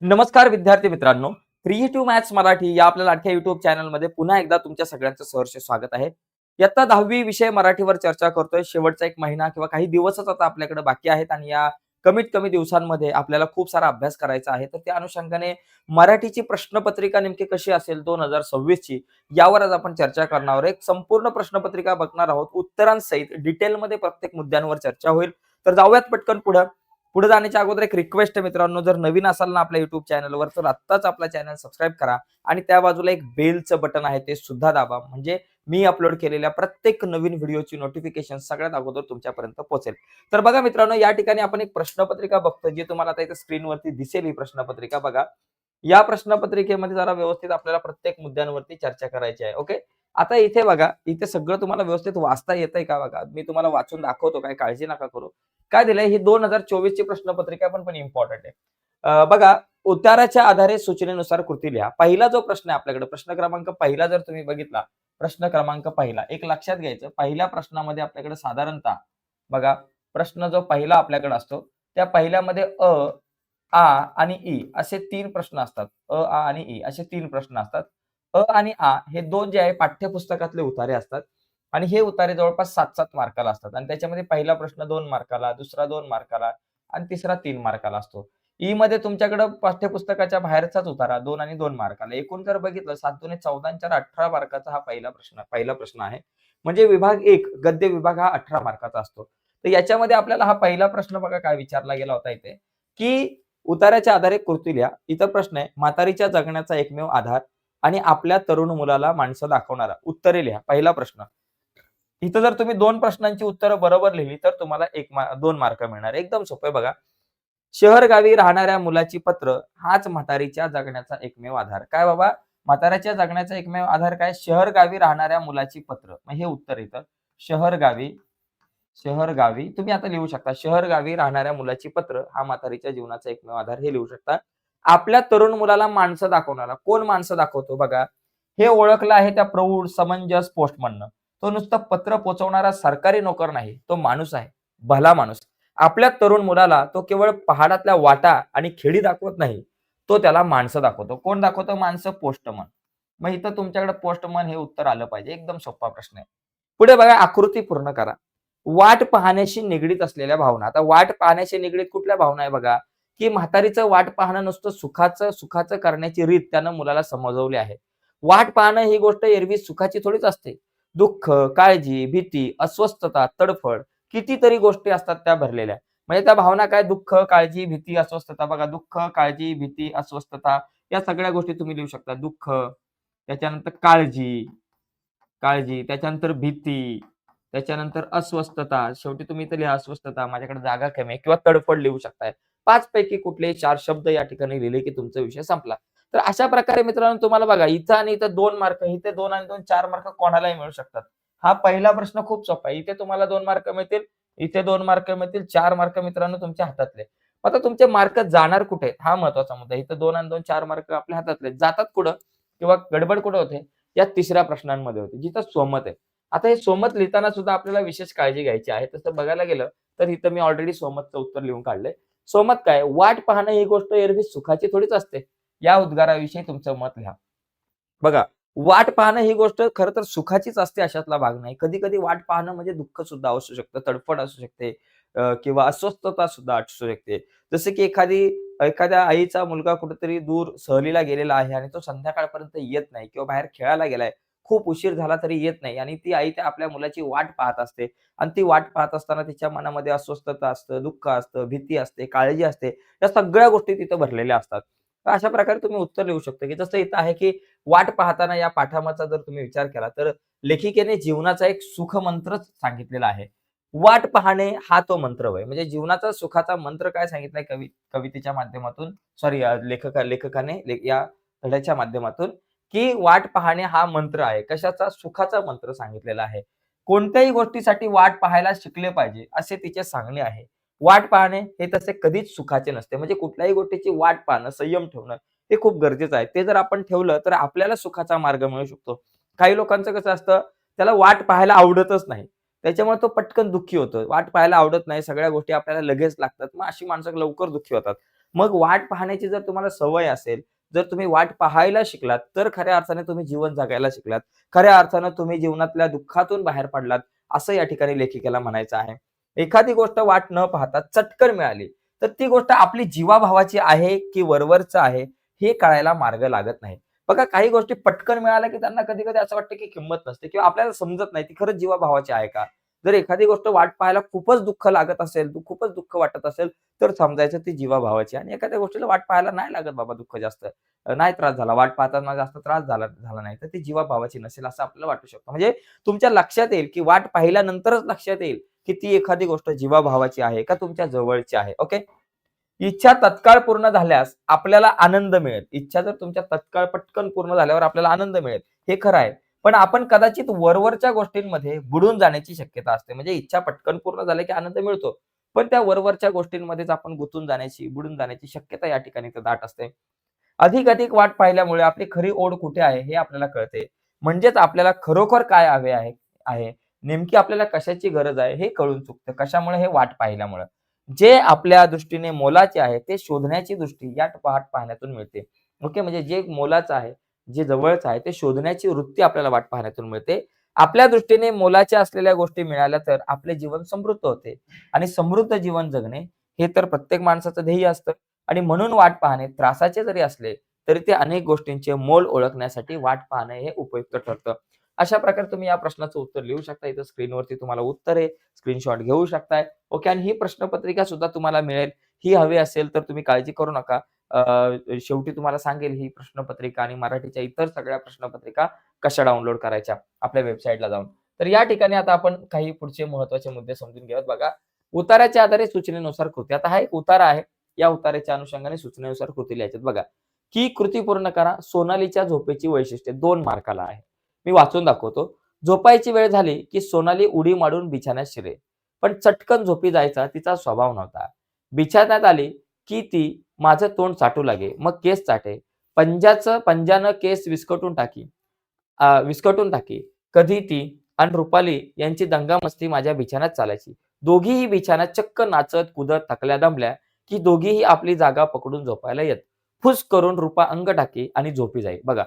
नमस्कार विद्यार्थी मित्रांनो, क्रिएटिव्ह मॅथ्स मराठी या आपल्या लाडक्या युट्यूब चॅनलमध्ये पुन्हा एकदा तुमच्या सगळ्यांचं सहर्ष स्वागत आहे. इयत्ता 10वी विषय मराठीवर चर्चा करतोय. शेवटचा एक महिना किंवा काही दिवसच आता आपल्याकडे बाकी आहेत आणि या कमीत कमी दिवसांमध्ये आपल्याला खूप सारा अभ्यास करायचा आहे. तर त्या अनुषंगाने मराठीची प्रश्नपत्रिका नेमकी कशी असेल 2026 ची यावर आज आपण चर्चा करणार आहोत. एक संपूर्ण प्रश्नपत्रिका बघणार आहोत. उत्तरांसहित डिटेलमध्ये प्रत्येक मुद्द्यांवर चर्चा होईल. तर जाऊयात पटकन पुढे. पुढे जाण्याच्या अगोदर एक रिक्वेस्ट आहे मित्रांनो, जर नवीन असाल ना आपल्या युट्यूब चॅनलवर तर आत्ताच आपला चॅनल सबस्क्राईब करा आणि त्या बाजूला एक बेलचं बटन आहे ते सुद्धा दाबा, म्हणजे मी अपलोड केलेल्या प्रत्येक नवीन व्हिडिओची नोटिफिकेशन सगळ्यात अगोदर तुमच्यापर्यंत पोहोचेल. तर बघा मित्रांनो, या ठिकाणी आपण एक प्रश्नपत्रिका बघतो जी तुम्हाला आता इथे स्क्रीनवरती दिसेल. ही प्रश्नपत्रिका बघा. या प्रश्नपत्रिकेमध्ये जरा व्यवस्थित आपल्याला प्रत्येक मुद्द्यांवरती चर्चा करायची आहे. ओके. आता इथे बघा, इथे सगळं तुम्हाला व्यवस्थित वाचता येतंय का बघा. मी तुम्हाला वाचून दाखवतो, काय काळजी नका करू. काय दिलंय, ही 2024 ची प्रश्नपत्रिका पण इम्पॉर्टंट आहे. बघा, उत्तराच्या आधारे सूचनेनुसार कृती लिहा. पहिला जो प्रश्न आहे आपल्याकडे, प्रश्न क्रमांक पहिला जर तुम्ही बघितला, प्रश्न क्रमांक पहिला एक लक्षात घ्यायचं. पहिल्या प्रश्नामध्ये आपल्याकडे साधारणतः बघा, प्रश्न जो पहिला आपल्याकडे असतो, त्या पहिल्यामध्ये आ आणि ई असे 3 प्रश्न असतात. आ आणि ई असे 3 प्रश्न असतात. आणि आ हे 2 जे आहे पाठ्यपुस्तकातले उतारे असतात आणि हे उतारे जवळपास 7-7 मार्काला असतात आणि त्याच्यामध्ये पहिला प्रश्न 2 मार्काला, दुसरा 2 मार्काला आणि तिसरा 3 मार्काला असतो. ई मध्ये तुमच्याकडं पाठ्यपुस्तकाच्या बाहेरचाच उतारा 2 आणि 2 मार्काला. एकूण जर बघितलं 7 दुणे 14 आणि 4 18 मार्काचा हा पहिला प्रश्न आहे. म्हणजे विभाग 1 गद्य विभाग हा 18 मार्काचा असतो. तर याच्यामध्ये आपल्याला हा पहिला प्रश्न बघा काय विचारला गेला होता इथे, की उतार्याच्या आधारे कृती लिहा. इथं प्रश्न आहे, म्हातारीच्या जगण्याचा एकमेव आधार आणि आपल्या तरुण मुलाला माणसं दाखवणारा. उत्तरे लिहा. पहिला प्रश्न. इथं जर तुम्ही 2 प्रश्नांची उत्तरं बरोबर लिहिली, तर तुम्हाला 2 मार्क मिळणार. एकदम सोपं आहे बघा. शहर गावी राहणाऱ्या मुलाची पत्र हाच म्हातारीच्या जगण्याचा एकमेव आधार. काय बाबा? म्हाताऱ्याच्या जगण्याचा एकमेव आधार काय? शहर गावी राहणाऱ्या मुलाची पत्र. मग हे उत्तर येतं. शहर गावी शहर गावी तुम्ही आता लिहू शकता. शहर गावी राहणाऱ्या मुलाची पत्र हा म्हातारीच्या जीवनाचा एकमेव आधार हे लिहू शकता. आपल्या तरुण मुलाला माणसं दाखवणारा. कोण माणसं दाखवतो बघा. हे ओळखलं आहे त्या प्रौढ, समंजस पोस्टमननं. तो नुसतं पत्र पोहोचवणारा सरकारी नोकर नाही. तो माणूस आहे. भला माणूस. आपल्या तरुण मुलाला तो केवळ पहाडातल्या वाटा आणि खेडी दाखवत नाही. तो त्याला माणसं दाखवतो. कोण दाखवतो? माणसं, पोस्टमन. मग इथं तुमच्याकडे पोस्टमन हे उत्तर आलं पाहिजे. एकदम सोपा प्रश्न आहे. पुढे बघा, आकृती पूर्ण करा. वाट पाहण्याशी निगडीत असलेल्या भावना. आता वाट पाहण्याशी निगडीत कुठल्या भावना आहे बघा, की म्हातारीचं वाट पाहणं नुसतं सुखाचं करण्याची रीत त्यानं मुलाला समजवली आहे. वाट पाहणं ही गोष्ट एरवी सुखाची थोडीच असते. दुःख, काळजी, भीती, अस्वस्थता, तडफड कितीतरी गोष्टी असतात त्या भरलेल्या. म्हणजे त्या भावना काय, दुःख, काळजी, भीती, अस्वस्थता. बघा, दुःख, काळजी, भीती, अस्वस्थता या सगळ्या गोष्टी तुम्ही लिहू शकता. दुःख, त्याच्यानंतर काळजी, त्याच्यानंतर भीती, त्याच्यानंतर अस्वस्थता. शेवटी तुम्ही इथे लिहा अस्वस्थता, माझ्याकडे जागा कमी आहे किंवा तडफड लिहू शकताय. 5 पैकी कुठलेही 4 शब्द या ठिकाणी लिहिले, की तुमचा विषय संपला. तर अशा प्रकारे मित्रांनो तुम्हाला बघा, इथं आणि इथं 2 मार्क, इथे 2 आणि 2 4 मार्क कोणालाही मिळू शकतात. हा पहिला प्रश्न खूप सोपा आहे. इथे तुम्हाला 2 मार्क मिळतील, इथे 2 मार्क मिळतील, 4 मार्क मित्रांनो तुमच्या हातातले. आता तुमचे मार्क जाणार कुठे आहेत? हा महत्वाचा मुद्दा आहे. इथं 2 आणि 2 4 मार्क आपल्या हातातले जातात कुठं? किंवा गडबड कुठे होते? या तिसऱ्या प्रश्नांमध्ये होते, जिथं स्वमत आहे. आता हे स्वमत लिहिताना सुद्धा आपल्याला विशेष काळजी घ्यायची आहे. तसं बघायला गेलं तर इथं मी ऑलरेडी स्वमतचं उत्तर लिहून काढलंय. स्वमत काय? वाट पाहणं ही गोष्ट एरवी सुखाची थोडीच असते. या उद्गाराविषयी तुमचं मत लिहा. बघा, वाट पाहणं ही गोष्ट खरं तर सुखाचीच असते अशातला भाग नाही. कधी-कधी वाट पाहणं म्हणजे दुःख सुद्धा असू शकतं, तडफड असू शकते किंवा अस्वस्थता सुद्धा असू शकते. जसं की एखाद्या आईचा मुलगा कुठेतरी दूर सहलीला गेलेला आहे आणि तो संध्याकाळपर्यंत येत नाही किंवा बाहेर खेळायला गेलाय. खूप उशीर झाला तरी येत नाही आणि ती आई त्या आपल्या मुलाची वाट पाहत असते आणि ती वाट पाहत असताना तिच्या मनामध्ये अस्वस्थता असतं, दुःख असतं, भीती असते, काळजी असते. या सगळ्या गोष्टी तिथं भरलेल्या असतात. तर अशा प्रकारे तुम्ही उत्तर लिहू शकता, की जसं इथं आहे, की वाट पाहताना या पाठामाचा जर तुम्ही विचार केला, तर लेखिकेने जीवनाचा एक सुखमंत्रच सांगितलेला आहे. वाट पाहणे हा तो मंत्र होय. म्हणजे जीवनाचा सुखाचा मंत्र काय सांगितलाय कवितेच्या माध्यमातून, सॉरी लेखकाने या धड्याच्या माध्यमातून, की वाट पाहणे हा मंत्र आहे. कशाचा? सुखाचा मंत्र सांगितलेला आहे. कोणत्याही गोष्टीसाठी वाट पाहायला शिकले पाहिजे, असे तिचे सांगणे आहे. वाट पाहणे हे तसे कधीच सुखाचे नसते. म्हणजे कुठल्याही गोष्टीची वाट पाहणं, संयम ठेवणं हे खूप गरजेचं आहे. ते जर आपण ठेवलं तर आपल्याला सुखाचा मार्ग मिळू शकतो. काही लोकांचं कसं असतं, त्याला वाट पाहायला आवडतच नाही. त्याच्यामुळे तो पटकन दुःखी होतो. वाट पाहायला आवडत नाही, सगळ्या गोष्टी आपल्याला लगेच लागतात. मग अशी माणसं लवकर दुःखी होतात. मग वाट पाहण्याची जर तुम्हाला सवय असेल, जर तुम्ही वाट पाहायला शिकलात, तर खऱ्या अर्थाने तुम्ही जीवन जगायला शिकलात. खऱ्या अर्थानं तुम्ही जीवनातल्या दुःखातून बाहेर पडलात, असं या ठिकाणी लेखिकेला म्हणायचं आहे. एखादी गोष्ट वाट न पाहता चटकन मिळाली, तर ती गोष्ट आपली जीवाभावाची आहे की वरवरचं आहे, हे कळायला मार्ग लागत नाही. बघा काही गोष्टी पटकन मिळाल्या, की त्यांना कधी-कधी असं वाटतं की किंमत नसते किंवा आपल्याला समजत नाही ती खरंच जीवाभावाची आहे का? जर एखादी गोष्ट वाट पाहायला खूपच दुःख लागत असेल, खूपच दुःख वाटत असेल, तर समजायचं ती जीवाभावाची आणि एखाद्या गोष्टीला वाट पाहायला नाही लागत बाबा दुःख जास्त. नाही त्रास झाला, वाट पाहताना जास्त त्रास झाला झाला नाही, तर ती जीवाभावाची नसेल असं आपल्याला वाटू शकतं. म्हणजे तुमच्या लक्षात येईल, की वाट पाहिल्यानंतरच लक्षात येईल, की ती एखादी गोष्ट जीवाभावाची आहे का तुमच्या जवळची आहे. ओके. इच्छा तत्काळ पूर्ण झाल्यास आपल्याला आनंद मिळेल. इच्छा जर तुमच्या तत्काळ पटकन पूर्ण झाल्यावर आपल्याला आनंद मिळेल, हे खरं आहे. पण आपण कदाचित वरवरच्या गोष्टींमध्ये बुडून जाण्याची शक्यता असते. म्हणजे इच्छा पटकन पूर्ण झाल्या की आनंद मिळतो. पण त्या वरवरच्या गोष्टींमध्येच आपण गुंतून जाण्याची, बुडून जाण्याची शक्यता या ठिकाणी तर दाट असते. अधिक वाट पाहिल्यामुळे आपली खरी ओढ कुठे आहे हे आपल्याला कळते. म्हणजेच आपल्याला खरोखर काय हवे आहे आहे, नेमकी आपल्याला कशाची गरज आहे हे कळून चुकतं. कशामुळे? हे वाट पाहिल्यामुळं. जे आपल्या दृष्टीने मोलाचे आहे ते शोधण्याची दृष्टी या वाट पाहण्यातून मिळते. ओके. म्हणजे जे मोलाचं आहे, जे जवळचं आहे ते शोधण्याची वृत्ती आपल्याला वाट पाहण्यातून मिळते. आपल्या दृष्टीने मोलाच्या असलेल्या गोष्टी मिळाल्या तर आपले जीवन समृद्ध होते आणि समृद्ध जीवन जगणे हे तर प्रत्येक माणसाचं ध्येय असतं. आणि म्हणून वाट पाहणे त्रासाचे जरी असले, तरी ते अनेक गोष्टींचे मोल ओळखण्यासाठी वाट पाहणे हे उपयुक्त ठरतं. अशा प्रकारे तुम्ही या प्रश्नाचं उत्तर लिहू शकता. इथं स्क्रीनवरती तुम्हाला उत्तर आहे. स्क्रीनशॉट घेऊ शकताय. ओके आणि ही प्रश्नपत्रिका सुद्धा तुम्हाला मिळेल. ही हवी असेल तर तुम्ही काळजी करू नका. अ, शेवटी तुम्हाला सांगेल ही प्रश्नपत्रिका आणि मराठीच्या इतर सगळ्या प्रश्नपत्रिका कशा डाउनलोड करायच्या आपल्या वेबसाईटला जाऊन. तर या ठिकाणी आता आपण काही पुढचे महत्त्वाचे मुद्दे समजून घेऊयात बघा. उताराच्या आधारे सूचनेनुसार कृती. आता हा एक उतारा आहे. या उताराच्या अनुषंगाने सूचनेनुसार कृती लिहायच्यात बघा. ही कृती पूर्ण करा. सोनालीच्या झोपेची वैशिष्ट्ये 2 मार्काला आहे. मी वाचून दाखवतो. झोपायची वेळ झाली, की सोनाली उडी मारून बिछान्यात शिरे. पण चटकन झोपी जायचा तिचा स्वभाव नव्हता. बिछान्यात आली, की ती माझं तोंड चाटू लागे, मग केस चाटे. पंजानं केस विस्कटून टाकी. कधी ती आणि रुपाली यांची दंगामस्ती माझ्या बिछान्यात चालायची. दोघीही बिछान्यात चक्क नाचत, कुदत, थकल्या दमल्या, की दोघीही आपली जागा पकडून झोपायला येत. फुस करून रुपा अंग टाकी आणि झोपी जाई. बघा,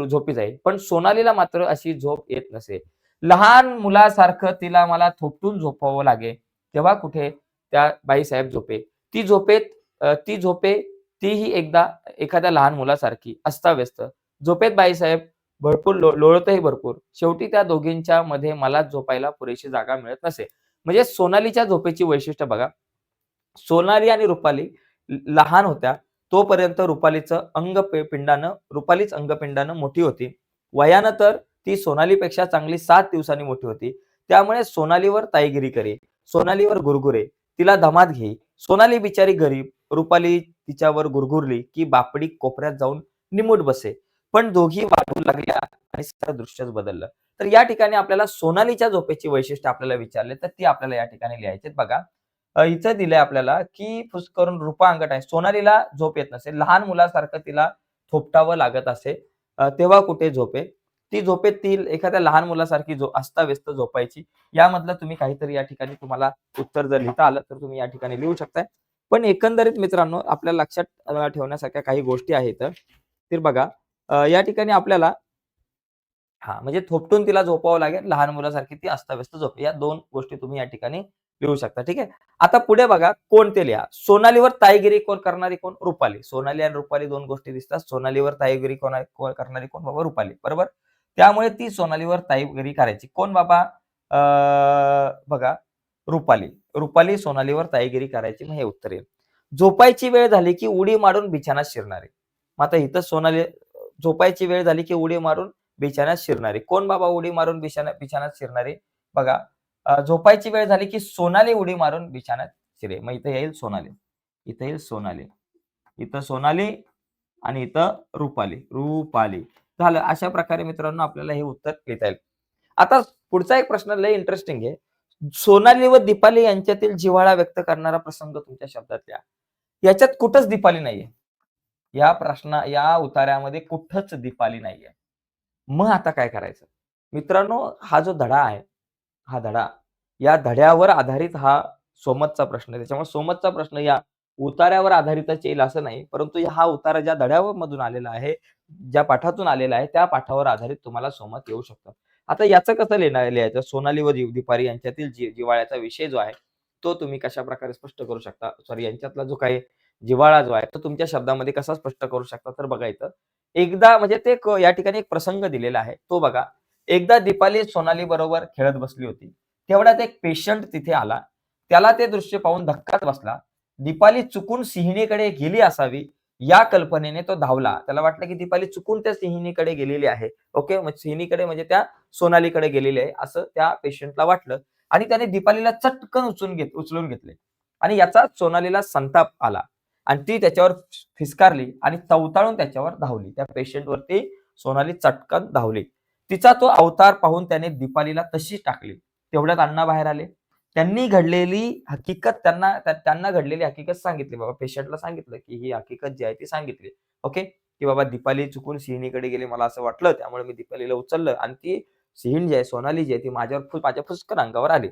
झोपी जाई. पण सोनालीला मात्र अशी झोप येत नसे. लहान मुलासारखं तिला मला थोपटून झोपवावं लागे. तेव्हा कुठे त्या बाईसाहेब झोपे. ती झोपे तीही एकदा एखाद्या लहान मुलासारखी अस्ताव्यस्त. झोपेत बाईसाहेब भरपूर लोळतही भरपूर. शेवटी त्या दोघींच्या मध्ये मलाच झोपायला पुरेशी जागा मिळत नसे. म्हणजे सोनालीच्या झोपेची वैशिष्ट्य बघा. सोनाली आणि रुपाली लहान होत्या, तोपर्यंत रुपालीच अंगपिंडानं मोठी होती. वयानं तर ती सोनालीपेक्षा चांगली 7 दिवसांनी मोठी होती. त्यामुळे सोनालीवर ताईगिरी करे, सोनालीवर गुरगुरे, तिला दमात घेई. सोनाली बिचारी गरीब, रुपाली तिच्यावर गुरगुरली, की बापडी कोपऱ्यात जाऊन निमूट बसे. पण दोघी वाटू लागल्या आणि सगळं दृश्यच बदललं. तर या ठिकाणी आपल्याला सोनालीच्या झोपेची वैशिष्ट्य आपल्याला विचारले, तर ती आपल्याला या ठिकाणी लिहायची बघा. इथं दिलंय आपल्याला, की फुस करून रूपा अंगठ आहे. सोनालीला झोप येत नसे. लहान मुलासारखं तिला थोपटावं लागत असे. तेव्हा कुठे झोपे. ती झोपेत ती एखाद्या लहान मुलासारखी अस्ताव्यस्त झोपायची. यामधलं तुम्ही काहीतरी या ठिकाणी तुम्हाला उत्तर जर लिहिता आलं, तर तुम्ही या ठिकाणी लिहू शकताय. पण एकंदरीत मित्रांनो, आपल्या लक्षात ठेवण्यासारख्या काही गोष्टी आहेत. तर बघा, या ठिकाणी आपल्याला हां, म्हणजे थोपटून तिला झोपावं लागेल. लहान मुलासारखी ती अस्ताव्यस्त झोपे. या 2 गोष्टी तुम्ही या ठिकाणी लिहू शकता. ठीक आहे. आता पुढे बघा कोण ते लिहा. सोनालीवर ताईगिरी करणारी कोण? रुपाली. सोनाली आणि रुपाली 2 गोष्टी दिसतात. सोनालीवर ताईगिरी करणारी कोण बाबा? रुपाली. बरोबर? त्यामुळे ती सोनालीवर ताईगिरी करायची. कोण बाबा? बघा रुपाली. रुपाली सोनालीवर ताईगिरी करायची. मग हे उत्तर येईल. झोपायची वेळ झाली की उडी मारून बिछानात शिरणारे. मग आता इथं सोनाली झोपायची वेळ झाली की उडी मारून बिछान्यात शिरणारी. कोण बाबा उडी मारून बिछान्यात शिरणारी? बघा, झोपायची वेळ झाली की सोनाली उडी मारून बिछान्यात शिरे. मग इथं येईल सोनाली. इथं येईल सोनाली. इथं सोनाली आणि इथं रुपाली. झालं. अशा प्रकारे मित्रांनो आपल्याला हे उत्तर लिहिता येईल. आता पुढचा एक प्रश्न लय इंटरेस्टिंग आहे. सोनाली व दीपाली यांच्यातील जिव्हाळा व्यक्त करणारा प्रसंग तुमच्या शब्दात लिहा. याच्यात कुठंच दीपाली नाहीये. या उतार्यामध्ये कुठंच दीपाली नाहीये. मग आता काय करायचं? मित्रांनो, हा जो धडा आहे, हा धडा, या धड्यावर आधारित हा सोमतचा प्रश्न आहे. त्याच्यामुळे सोमतचा प्रश्न या उतार्यावर आधारितच येईल असं नाही, परंतु हा उतारा ज्या धड्यामधून आलेला आहे, ज्या पाठातून आलेला आहे, त्या पाठावर आधारित तुम्हाला सोमत येऊ शकतं. आता याचं कसं लिहायचं? सोनाली व दीपारी यांच्यातील जिव्हाळ्याचा विषय जो आहे, तो तुम्ही कशाप्रकारे स्पष्ट करू शकता? सॉरी, यांच्यातला जो काही जिव्हाळा जो आहे, तो तुमच्या शब्दामध्ये कसा स्पष्ट करू शकता? तर बघा इथं, एकदा म्हणजे ते या ठिकाणी एक प्रसंग दिलेला आहे. तो बघा, एकदा दीपाली सोनाली बरोबर खेळत बसली होती. तेवढ्यात एक पेशंट तिथे आला. त्याला ते दृश्य पाहून धक्काच बसला. दीपाली चुकून सिंहिणीकडे गेली असावी, या कल्पनेने तो धावला. त्याला वाटलं की दीपाली चुकून त्या सिंहिणीकडे गेलेली आहे. ओके. मग सिंहिणीकडे म्हणजे त्या सोनालीकडे गेलेली आहे, असं त्या पेशंटला वाटलं आणि त्याने दीपालीला चटकन उचलून घेतले आणि याचा सोनालीला संताप आला आणि ती त्याच्यावर फिस्कारली आणि चवताळून त्याच्यावर धावली. त्या पेशंटवरती सोनाली चटकन धावली. तिचा तो अवतार पाहून त्याने दीपालीला तशीच टाकली. तेवढ्यात अण्णा बाहेर आले. त्यांनी घडलेली हकीकत त्यांना घडलेली हकीकत सांगितली. बाबा पेशंटला सांगितलं, की ही हकीकत जी आहे ती सांगितली. ओके. की बाबा दीपाली चुकून सिंहिणीकडे गेली, मला असं वाटलं, त्यामुळे मी दीपालीला उचललं आणि ती सिंहीण जी आहे, सोनाली जी आहे, ती माझ्या फुसकन अंगावर आली.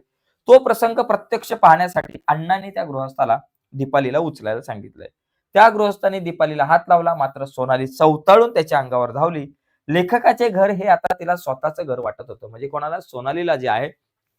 तो प्रसंग प्रत्यक्ष पाहण्यासाठी अण्णांनी त्या गृहस्थाला दीपालीला उचलायला सांगितलंय. त्या गृहस्थाने दीपालीला हात लावला, मात्र सोनाली चवताळून त्याच्या अंगावर धावली. लेखकाचे घर हे आता तिला स्वतःचं घर वाटत होतं. म्हणजे कोणाला? सोनालीला जे आहे,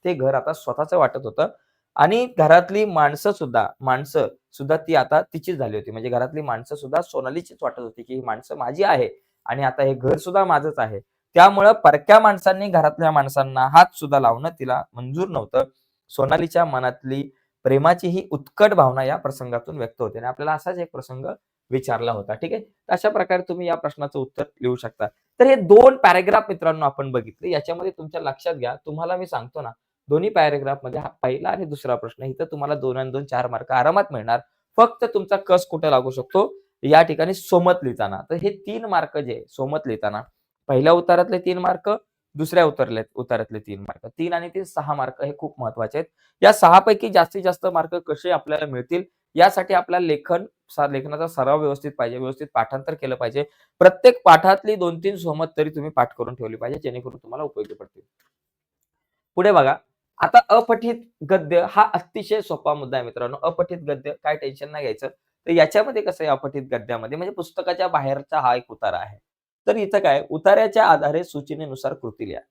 ते घर आता स्वतःचं वाटत होतं आणि घरातली माणसं सुद्धा ती आता तिचीच झाली होती. म्हणजे घरातली माणसं सुद्धा सोनालीचीच वाटत होती, की ही माणसं माझी आहे आणि आता हे घर सुद्धा माझंच आहे. त्यामुळं परक्या माणसांनी घरातल्या माणसांना हात सुद्धा लावणं तिला मंजूर नव्हतं. सोनालीच्या मनातली प्रेमाची ही उत्कट भावना या प्रसंगातून व्यक्त होते आणि आपल्याला असाच एक प्रसंग विचारला होता. ठीक आहे. अशा प्रकारे तुम्ही या प्रश्नाचं उत्तर लिहू शकता. तर हे 2 पॅराग्राफ मित्रांनो आपण बघितले. याच्यामध्ये तुमच्या लक्षात घ्या, तुम्हाला मी सांगतो ना, दोन्ही पॅराग्राफमध्ये हा पहिला आणि दुसरा प्रश्न इथं तुम्हाला 2 आणि 2 4 मार्क आरामात मिळणार. फक्त तुमचा कस कुठे लागू शकतो? या ठिकाणी सोमत लिहिताना. तर हे 3 मार्क जे सोमत लिहिताना, पहिल्या उतारातले 3 मार्क, दुसऱ्या उतारातले 3 मार्क. 3 आणि 3 6 मार्क हे खूप महत्वाचे आहेत. या 6 पैकी जास्तीत जास्त मार्क कसे आपल्याला मिळतील, यासाठी आपल्याला लेखनाचा सराव व्यवस्थित पाहिजे, व्यवस्थित पाठांतर केलं पाहिजे. प्रत्येक पाठातली 2-3 सोमत तरी तुम्ही पाठ करून ठेवली पाहिजे, जेणेकरून तुम्हाला उपयोगी पडतील. पुढे बघा. आता अपठित गद्य हा अतिशय सोपा मुद्दा आहे मित्रांनो. अपठित गद्य काय टेन्शन नाही घ्यायचं. तर याच्यामध्ये कसं आहे अपठित गद्यामध्ये म्हणजे पुस्तकाच्या बाहेरचा हा एक उतारा आहे. तर इथं काय उतार्याच्या आधारे सूचनेनुसार कृती लिहा.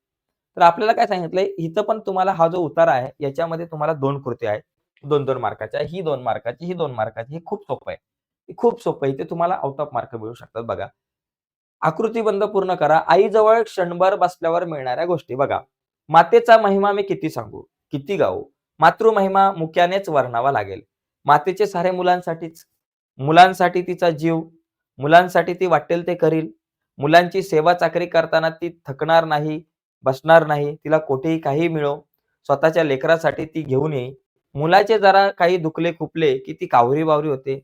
तर आपल्याला काय सांगितलंय इथं पण तुम्हाला हा जो उतारा आहे याच्यामध्ये तुम्हाला 2 कृती आहेत. 2-2 मार्काच्या. ही 2 मार्काची, ही 2 मार्काची. हे खूप सोपं आहे. हे खूप सोपं आहे. इथे तुम्हाला आउट ऑफ मार्क मिळू शकतात बघा. आकृतीबंध पूर्ण करा. आईजवळ क्षणभर बसल्यावर मिळणाऱ्या गोष्टी बघा. मातेचा महिमा मी किती सांगू, किती गाऊ? मातृमहिमा मुक्यानेच वर्णावा लागेल. मातेचे सारे मुलांसाठीच. मुलांसाठी तिचा जीव. मुलांसाठी ती वाटेल ते करील. मुलांची सेवा चाकरी करताना ती थकणार नाही, बसणार नाही. तिला कोठेही काहीही मिळो. स्वतःच्या लेकरासाठी ती घेऊन येई. मुलाचे जरा काही दुखले खुपले की ती कावरी-बावरी होते.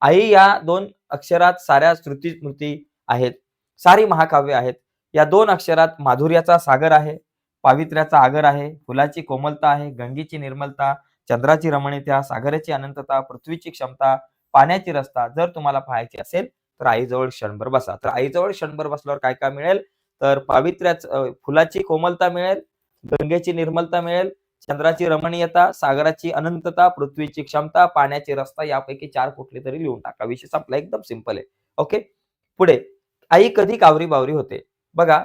आई या 2 अक्षरात साऱ्या श्रुती-स्मृती आहेत. सारी महाकाव्य आहेत. या 2 अक्षरात माधुर्याचा सागर आहे, पावित्र्याचा आगर आहे, फुलाची कोमलता आहे, गंगेची निर्मलता, चंद्राची रमणीयता, सागराची अनंतता, पृथ्वीची क्षमता, पाण्याची रसता जर तुम्हाला पाहायची असेल, तर आईजवळ क्षणभर बसा. तर आईजवळ क्षणभर बसल्यावर काय-काय मिळेल? तर फुलाची कोमलता मिळेल, गंगेची निर्मलता मिळेल, चंद्राची रमणीयता, सागराची अनंतता, पृथ्वीची क्षमता, पाण्याची रसता यापैकी 4 कुठले तरी लिहून टाका. विषय संपला. एकदम सिंपल आहे. ओके. पुढे आई कधी कावरी-बावरी होते. बघा,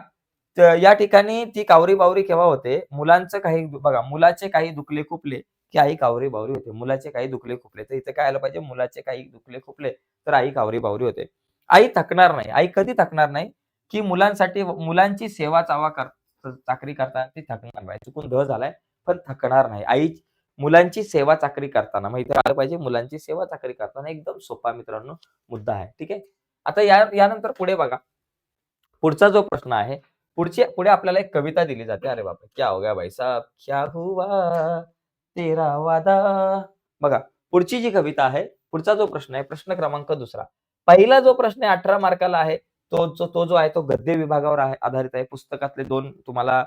या ठिकाणी ती कावरी-बावरी केव्हा होते? मुलांचं काही बघा, मुलाचे काही दुखले-खुपले, की आई कावरी-बावरी होते. मुलाचे काही दुखले-खुपले. तर इथे काय आलं पाहिजे? मुलाचे काही दुखले-खुपले, तर आई कावरी-बावरी होते. आई थकणार नाही. आई कधी थकणार नाही? की मुलांची चाकरी करताना ती थकणार नाही. चुकून झालाय, पण थकणार नाही. आई मुलांची सेवा चाकरी करताना. मग इथे आलं पाहिजे मुलांची सेवा चाकरी करताना. एकदम सोपा मित्रांनो मुद्दा आहे. ठीक आहे. आता यानंतर पुढे बघा. पुढचा जो प्रश्न आहे, पुढे आपल्याला एक कविता दिली जाते. अरे बापरे! क्या हो गया भाई साहब, क्या हुआ तेरा वादा. बघा, पुढची जी कविता आहे, पुढचा जो प्रश्न आहे, प्रश्न क्रमांक 2. पहिला जो प्रश्न आहे 18 मार्काला आहे, तो जो आहे तो गद्य विभागावर आधारित आहे. पुस्तकातले 2 तुम्हाला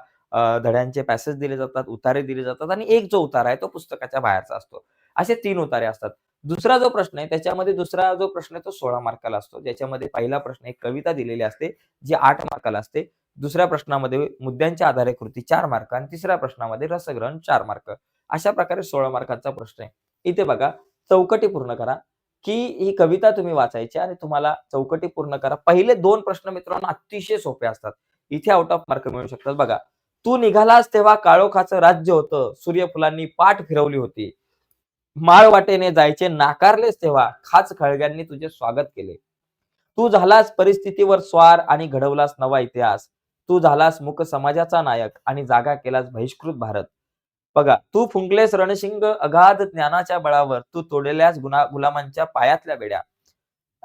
धड्यांचे पॅसेज दिले जातात, उतारे दिले जातात आणि एक जो उतारा आहे तो पुस्तकाच्या बाहेरचा असतो. असे 3 उतारे असतात. दुसरा जो प्रश्न आहे त्याच्यामध्ये दुसरा जो प्रश्न आहे तो 16 मार्काला असतो. ज्याच्यामध्ये पहिला प्रश्न एक कविता दिलेली असते, जी 8 मार्काला असते. दुसऱ्या प्रश्नामध्ये मुद्द्यांच्या आधारे कृती 4 मार्क आणि तिसऱ्या प्रश्नामध्ये रसग्रहण 4 मार्क. अशा प्रकारे 16 मार्काचा प्रश्न आहे. इथे बघा चौकटी पूर्ण करा. की ही कविता तुम्ही वाचायची आणि तुम्हाला चौकटी पूर्ण करा. पहिले 2 प्रश्न मित्रांनो अतिशय सोपे असतात. इथे आउट ऑफ मार्क मिळू शकतात. बघा, "तू निघालास तेव्हा काळोखाचं राज्य होतं. सूर्यफुलांनी पाठ फिरवली होती. माळ वाटेने जायचे नाकारलेस तेव्हा खाच खळग्यांनी तुझे स्वागत केले. तू झालास परिस्थितीवर स्वार आणि घडवलास नवा इतिहास. तू झालास मूक समाजाचा नायक आणि जागा केलास बहिष्कृत भारत. बघा, तू फुंकलेस रणशिंग अगाध ज्ञानाच्या बळावर. तू तोडल्यास गुलामांच्या पायातल्या बेड्या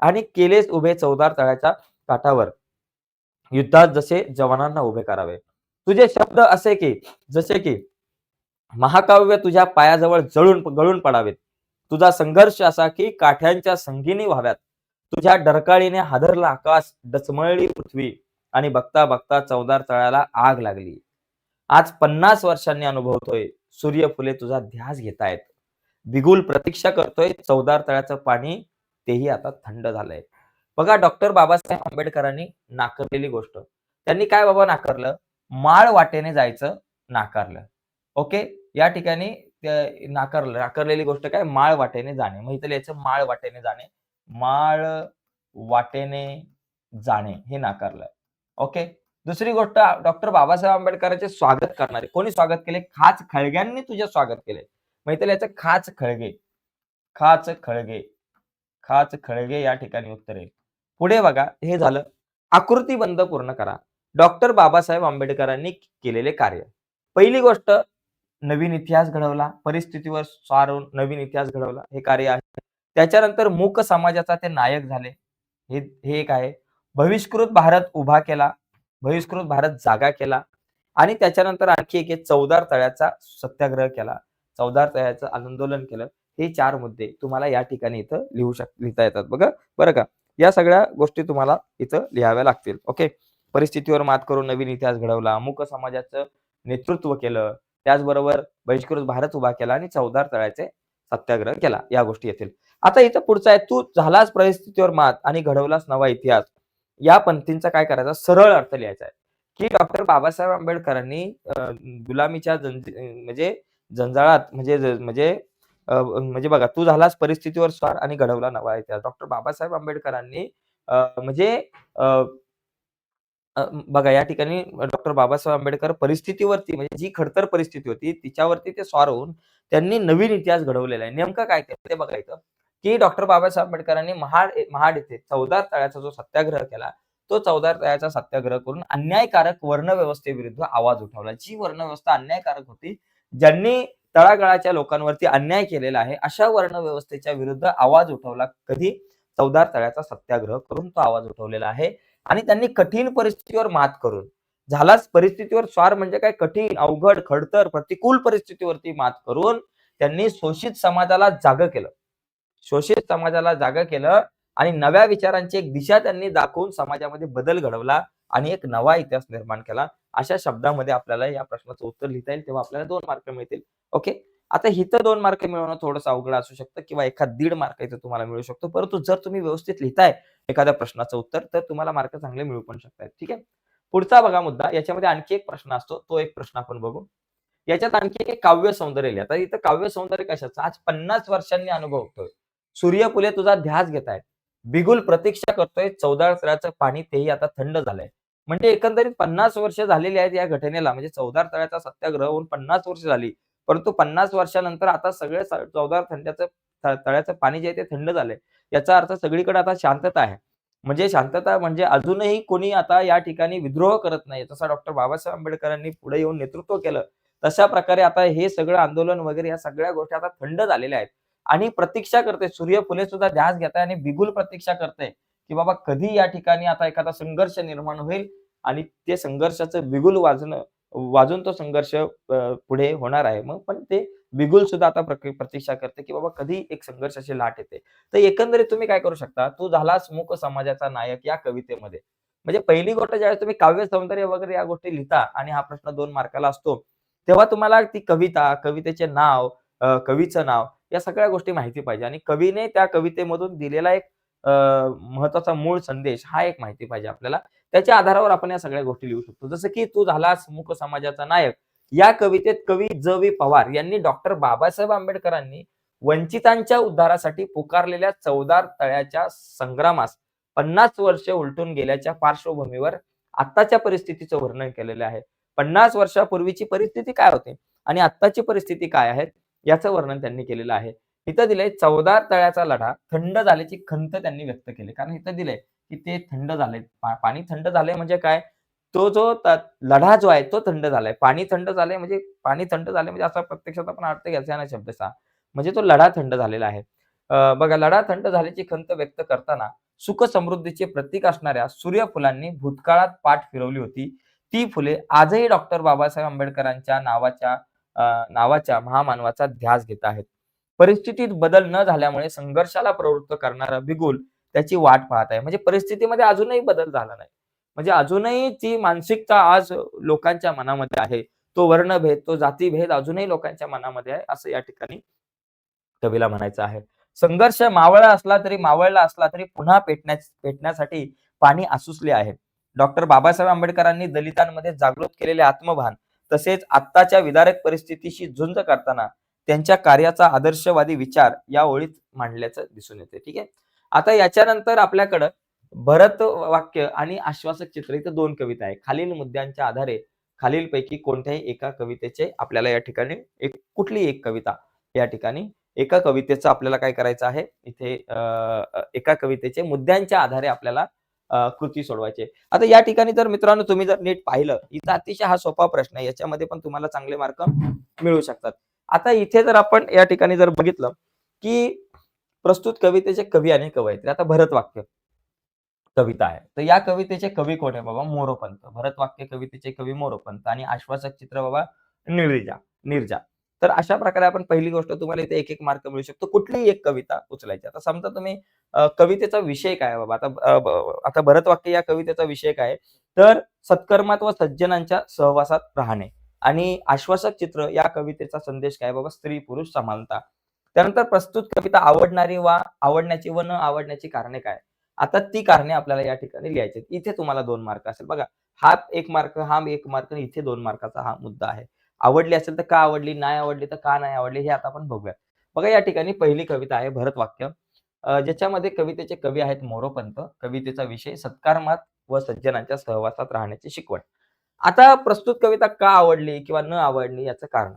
आणि केलेस उभे चवदार तळ्याच्या काठावर. युद्धात जसे जवानांना उभे करावे. तुझे शब्द असे की जसे की महाकाव्य तुझ्या पायाजवळ गळून पडावेत. तुझा संघर्ष असा की काठ्यांच्या संगीनी व्हाव्यात. तुझ्या डरकाळीने हादरलं आकाश, डचमळली पृथ्वी आणि बघता बघता चवदार तळ्याला आग लागली. आज 50 वर्षांनी अनुभवतोय, सूर्यफुले तुझा ध्यास घेतायत. बिगुल प्रतीक्षा करतोय, चवदार तळ्याचं पाणी तेही आता थंड झालंय. बघा, डॉक्टर बाबासाहेब आंबेडकरांनी नाकारलेली गोष्ट. त्यांनी काय बाबा नाकारलं? माळ वाटेने जायचं नाकारलं. ओके. या ठिकाणी नाकारलेली गोष्ट काय? माळ वाटेने जाणे. मग इथं लिहायचं माळ वाटेने जाणे. माळ वाटेने जाणे हे नाकारलं. ओके. दुसरी गोष्ट डॉक्टर बाबासाहेब आंबेडकरांचे स्वागत करणारे. कोणी स्वागत केले? खाच खळग्यांनी तुझे स्वागत केले. मग इथं लिहायचं खाच खळगे. खाच खळगे. खाच खळगे या ठिकाणी उत्तर आहे. पुढे बघा, हे झालं. आकृतीबंध पूर्ण करा. डॉक्टर बाबासाहेब आंबेडकरांनी केलेले कार्य. पहिली गोष्ट, नवीन इतिहास घडवला, परिस्थितीवर सारून नवीन इतिहास घडवला, हे कार्य आहे. त्याच्यानंतर मूक समाजाचा ते नायक झाले. हे हे एक आहे. बहिष्कृत भारत उभा केला, बहिष्कृत भारत जागा केला आणि त्याच्यानंतर आणखी एक आहे, चवदार तळ्याचा सत्याग्रह केला, चवदार तळ्याचं आंदोलन केलं. हे 4 मुद्दे तुम्हाला या ठिकाणी इथं लिहिता येतात बघा, बरं का. या सगळ्या गोष्टी तुम्हाला इथं लिहाव्या लागतील. ओके. परिस्थितीवर मात करून नवीन इतिहास घडवला, मूक समाजाचं नेतृत्व केलं, त्याचबरोबर बहिष्कृत भारत उभा केला आणि चवदार तळ्याचे सत्याग्रह केला. या गोष्टी येतील. आता इथं पुढचा आहे, तू झालास परिस्थितीवर मात आणि घडवलास नवा इतिहास. या पंक्तींचा काय करायचा? सरळ अर्थ लिहायचा आहे, की डॉक्टर बाबासाहेब आंबेडकरांनी गुलामीच्या म्हणजे जंजाळात म्हणजे बघा, तू झालास परिस्थितीवर स्वार आणि घडवला नवा इतिहास. डॉक्टर बाबासाहेब आंबेडकरांनी म्हणजे अ, अ, बघा, या ठिकाणी डॉक्टर बाबासाहेब आंबेडकर परिस्थितीवरती म्हणजे जी खडतर परिस्थिती होती तिच्यावरती ते स्वार होऊन त्यांनी नवीन इतिहास घडवलेला आहे. नेमकं काय केलं ते बघायचं, की डॉक्टर बाबासाहेब आंबेडकरांनी महाड येथे चवदार तळ्याचा जो सत्याग्रह केला, तो चवदार तळ्याचा सत्याग्रह करून अन्यायकारक वर्णव्यवस्थेविरुद्ध आवाज उठवला. जी वर्णव्यवस्था अन्यायकारक होती, ज्यांनी तळागाळाच्या लोकांवरती अन्याय केलेला आहे, अशा वर्णव्यवस्थेच्या विरुद्ध आवाज उठवला. कधी? चवदार तळ्याचा सत्याग्रह करून तो आवाज उठवलेला आहे. आणि त्यांनी कठीण परिस्थितीवर मात करून, झालाच परिस्थितीवर स्वार म्हणजे काय? कठीण, अवघड, खडतर, प्रतिकूल परिस्थितीवरती मात करून त्यांनी शोषित समाजाला जागं केलं. शोषित समाजाला जागं केलं आणि नव्या विचारांची एक दिशा त्यांनी दाखवून समाजामध्ये बदल घडवला आणि एक नवा इतिहास निर्माण केला. अशा शब्दामध्ये आपल्याला या प्रश्नाचं उत्तर लिहिता येईल, तेव्हा आपल्याला 2 मार्क मिळतील. ओके. आता इथं 2 मार्क मिळवणं थोडंसं अवघड असू शकतं किंवा एखाद 1.5 मार्क इथं तुम्हाला मिळू शकतो. परंतु जर तुम्ही व्यवस्थित लिहिताय एखाद्या प्रश्नाचं उत्तर, तर तुम्हाला मार्क चांगले मिळू पण शकतात. ठीक आहे. पुढचा बघा मुद्दा, याच्यामध्ये आणखी एक प्रश्न असतो. तो एक प्रश्न आपण बघू. याच्यात आणखी एक काव्य सौंदर्य लिहा. तर इथं काव्य सौंदर्य कशाचं? आज 50 वर्षांनी अनुभवतोय. सूर्यफुले तुझा ध्यास घेतायत. बिगुल प्रतीक्षा करतोय. चवदार तळ्याचं पाणी तेही आता थंड झालंय. म्हणजे एकंदरीत 50 वर्ष झालेली आहेत या घटनेला. म्हणजे चवदार तळ्याचा सत्याग्रह होऊन 50 वर्ष झाली. परंतु 50 वर्षानंतर आता सगळे चवदार तळ्याचं पाणी जे आहे ते थंड झालंय. याचा अर्थ सगळीकडे आता शांतता आहे. म्हणजे शांतता म्हणजे अजूनही कोणी आता या ठिकाणी विद्रोह करत नाही. जसा डॉक्टर बाबासाहेब आंबेडकरांनी पुढे येऊन नेतृत्व केलं, तशा प्रकारे आता हे सगळं आंदोलन वगैरे या सगळ्या गोष्टी आता थंड झालेल्या आहेत. आणि प्रतीक्षा करते, सूर्यफुले सुद्धा ध्यास घेताय आणि बिगुल प्रतीक्षा करते, की बाबा कधी या ठिकाणी आता एखादा संघर्ष निर्माण होईल आणि ते संघर्षाचं बिगुल वाजून तो संघर्ष पुढे होणार आहे. मग पण ते बिगुल सुद्धा आता प्रतीक्षा करते, की बाबा कधी एक संघर्षाची लाट येते. तर एकंदरीत तुम्ही काय करू शकता, तू झालास मूक समाजाचा नायक या कवितेमध्ये. म्हणजे पहिली गोष्ट ज्यावेळेस तुम्ही काव्य सौंदर्य वगैरे या गोष्टी लिहिता आणि हा प्रश्न 2 मार्काला असतो, तेव्हा तुम्हाला ती कविता, कवितेचे नाव, कवीचं नाव या सगळ्या गोष्टी माहिती पाहिजे आणि कवीने त्या कवितेमधून दिलेला एक महत्त्वाचा मूळ संदेश हा एक माहिती पाहिजे आपल्याला. त्याच्या आधारावर आपण या सगळ्या गोष्टी लिहू शकतो. जसं की तू झालास मूक समाजाचा नायक. या कवितेत कवी ज.वी. पवार यांनी डॉक्टर बाबासाहेब आंबेडकरांनी वंचितांच्या उद्धारासाठी पुकारलेल्या चवदार तळ्याच्या संग्रामास 50 वर्षे उलटून गेल्याच्या पार्श्वभूमीवर आत्ताच्या परिस्थितीचं वर्णन केलेलं आहे. 50 वर्षापूर्वीची परिस्थिती काय होती आणि आत्ताची परिस्थिती काय आहे याचं वर्णन त्यांनी केलेलं आहे. इथं दिलंय चवदार तळ्याचा लढा थंड झाल्याची खंत त्यांनी व्यक्त केली. कारण इथं दिलंय की ते थंड झालंय. पाणी थंड झालंय म्हणजे काय? तो जो लढा जो आहे तो थंड झालाय. पाणी थंड झालंय म्हणजे पाणी थंड झालंय म्हणजे असा प्रत्यक्षात आपण अर्थ घ्यायचा ना शब्दचा. म्हणजे तो लढा थंड झालेला आहे. बघा लढा थंड झाल्याची खंत व्यक्त करताना सुख समृद्धीचे प्रतीक असणाऱ्या सूर्यफुलांनी भूतकाळात पाठ फिरवली होती. ती फुले आजही डॉक्टर बाबासाहेब आंबेडकरांच्या नावाच्या महामानवाचा ध्यास घेत आहेत. परिस्थितीत बदल न झाल्यामुळे संघर्षाला प्रवृत्त करणारा बिगुल त्याची वाट पाहत आहे. म्हणजे परिस्थितीमध्ये अजूनही बदल झाला नाही. म्हणजे अजूनही ती मानसिकता आज लोकांच्या मनामध्ये आहे. तो वर्णभेद, तो जातीभेद अजूनही लोकांच्या मनामध्ये आहे, असं या ठिकाणी कवीला म्हणायचं आहे. संघर्ष मावळला असला तरी पुन्हा पेटण्यासाठी पाणी आसुसले आहे. डॉक्टर बाबासाहेब आंबेडकरांनी दलितांमध्ये जागृत केलेले आत्मभान तसेच आत्ताच्या विदारक परिस्थितीशी झुंज करताना त्यांच्या कार्याचा आदर्शवादी विचार या ओळीत मांडल्याचं दिसून येते. ठीक आहे. आता याच्यानंतर आपल्याकडं भरत वाक्य आणि आश्वासक चित्र इथं 2 कविता आहे. खालील मुद्द्यांच्या आधारे खालीलपैकी कोणत्याही एका कवितेचे आपल्याला या ठिकाणी कुठली एक कविता या ठिकाणी एका कवितेचं आपल्याला काय करायचं आहे इथे एका कवितेचे मुद्द्यांच्या आधारे आपल्याला कृती सोडवायची आहे. आता या ठिकाणी जर मित्रांनो तुम्ही जर नीट पाहिलं, इथं अतिशय हा सोपा प्रश्न आहे. याच्यामध्ये पण तुम्हाला चांगले मार्क मिळू शकतात. आता इथे जर आपण या ठिकाणी जर बघितलं, की प्रस्तुत कवितेचे कवी आणि कवयित्री. आता भरत वाक्य कविता आहे. तर या कवितेचे कवी कोण आहे बाबा? मोरोपंत. भरत वाक्य कवितेचे कवी मोरोपंत आणि आश्वासक चित्र बाबा नीरजा. तर अशा प्रकारे आपण पहिली गोष्ट तुम्हाला इथे 1-1 मार्क मिळू शकतो. कुठलीही एक कविता उचलायची. आता समजा तुम्ही कवितेचा विषय काय आहे बाबा? आता भरत वाक्य या कवितेचा विषय काय आहे? तर सत्कर्मात व सज्जनांच्या सहवासात राहणे आणि आश्वासक चित्र या कवितेचा संदेश काय बाबा? स्त्री-पुरुष समानता. त्यानंतर प्रस्तुत कविता आवडण्याची व न आवडण्याची कारणे काय? आता ती कारणे आपल्याला या ठिकाणी लिहायची आहेत. इथे तुम्हाला 2 मार्क असेल. बघा, हा 1 मार्क, हा 1 मार्क आणि इथे 2 मार्काचा हा मुद्दा आहे. आवडली असेल तर का आवडली? नाही आवडली तर का नाही आवडली? हे आता आपण बघूया. बघा या ठिकाणी पहिली कविता आहे भरत वाक्य. ज्याच्यामध्ये कवितेचे कवी आहेत मोरोपंत. कवितेचा विषय सत्कर्मात व सज्जनांच्या सहवासात राहण्याची शिकवण. आता प्रस्तुत कविता का आवडली किंवा न आवडली याचं कारण.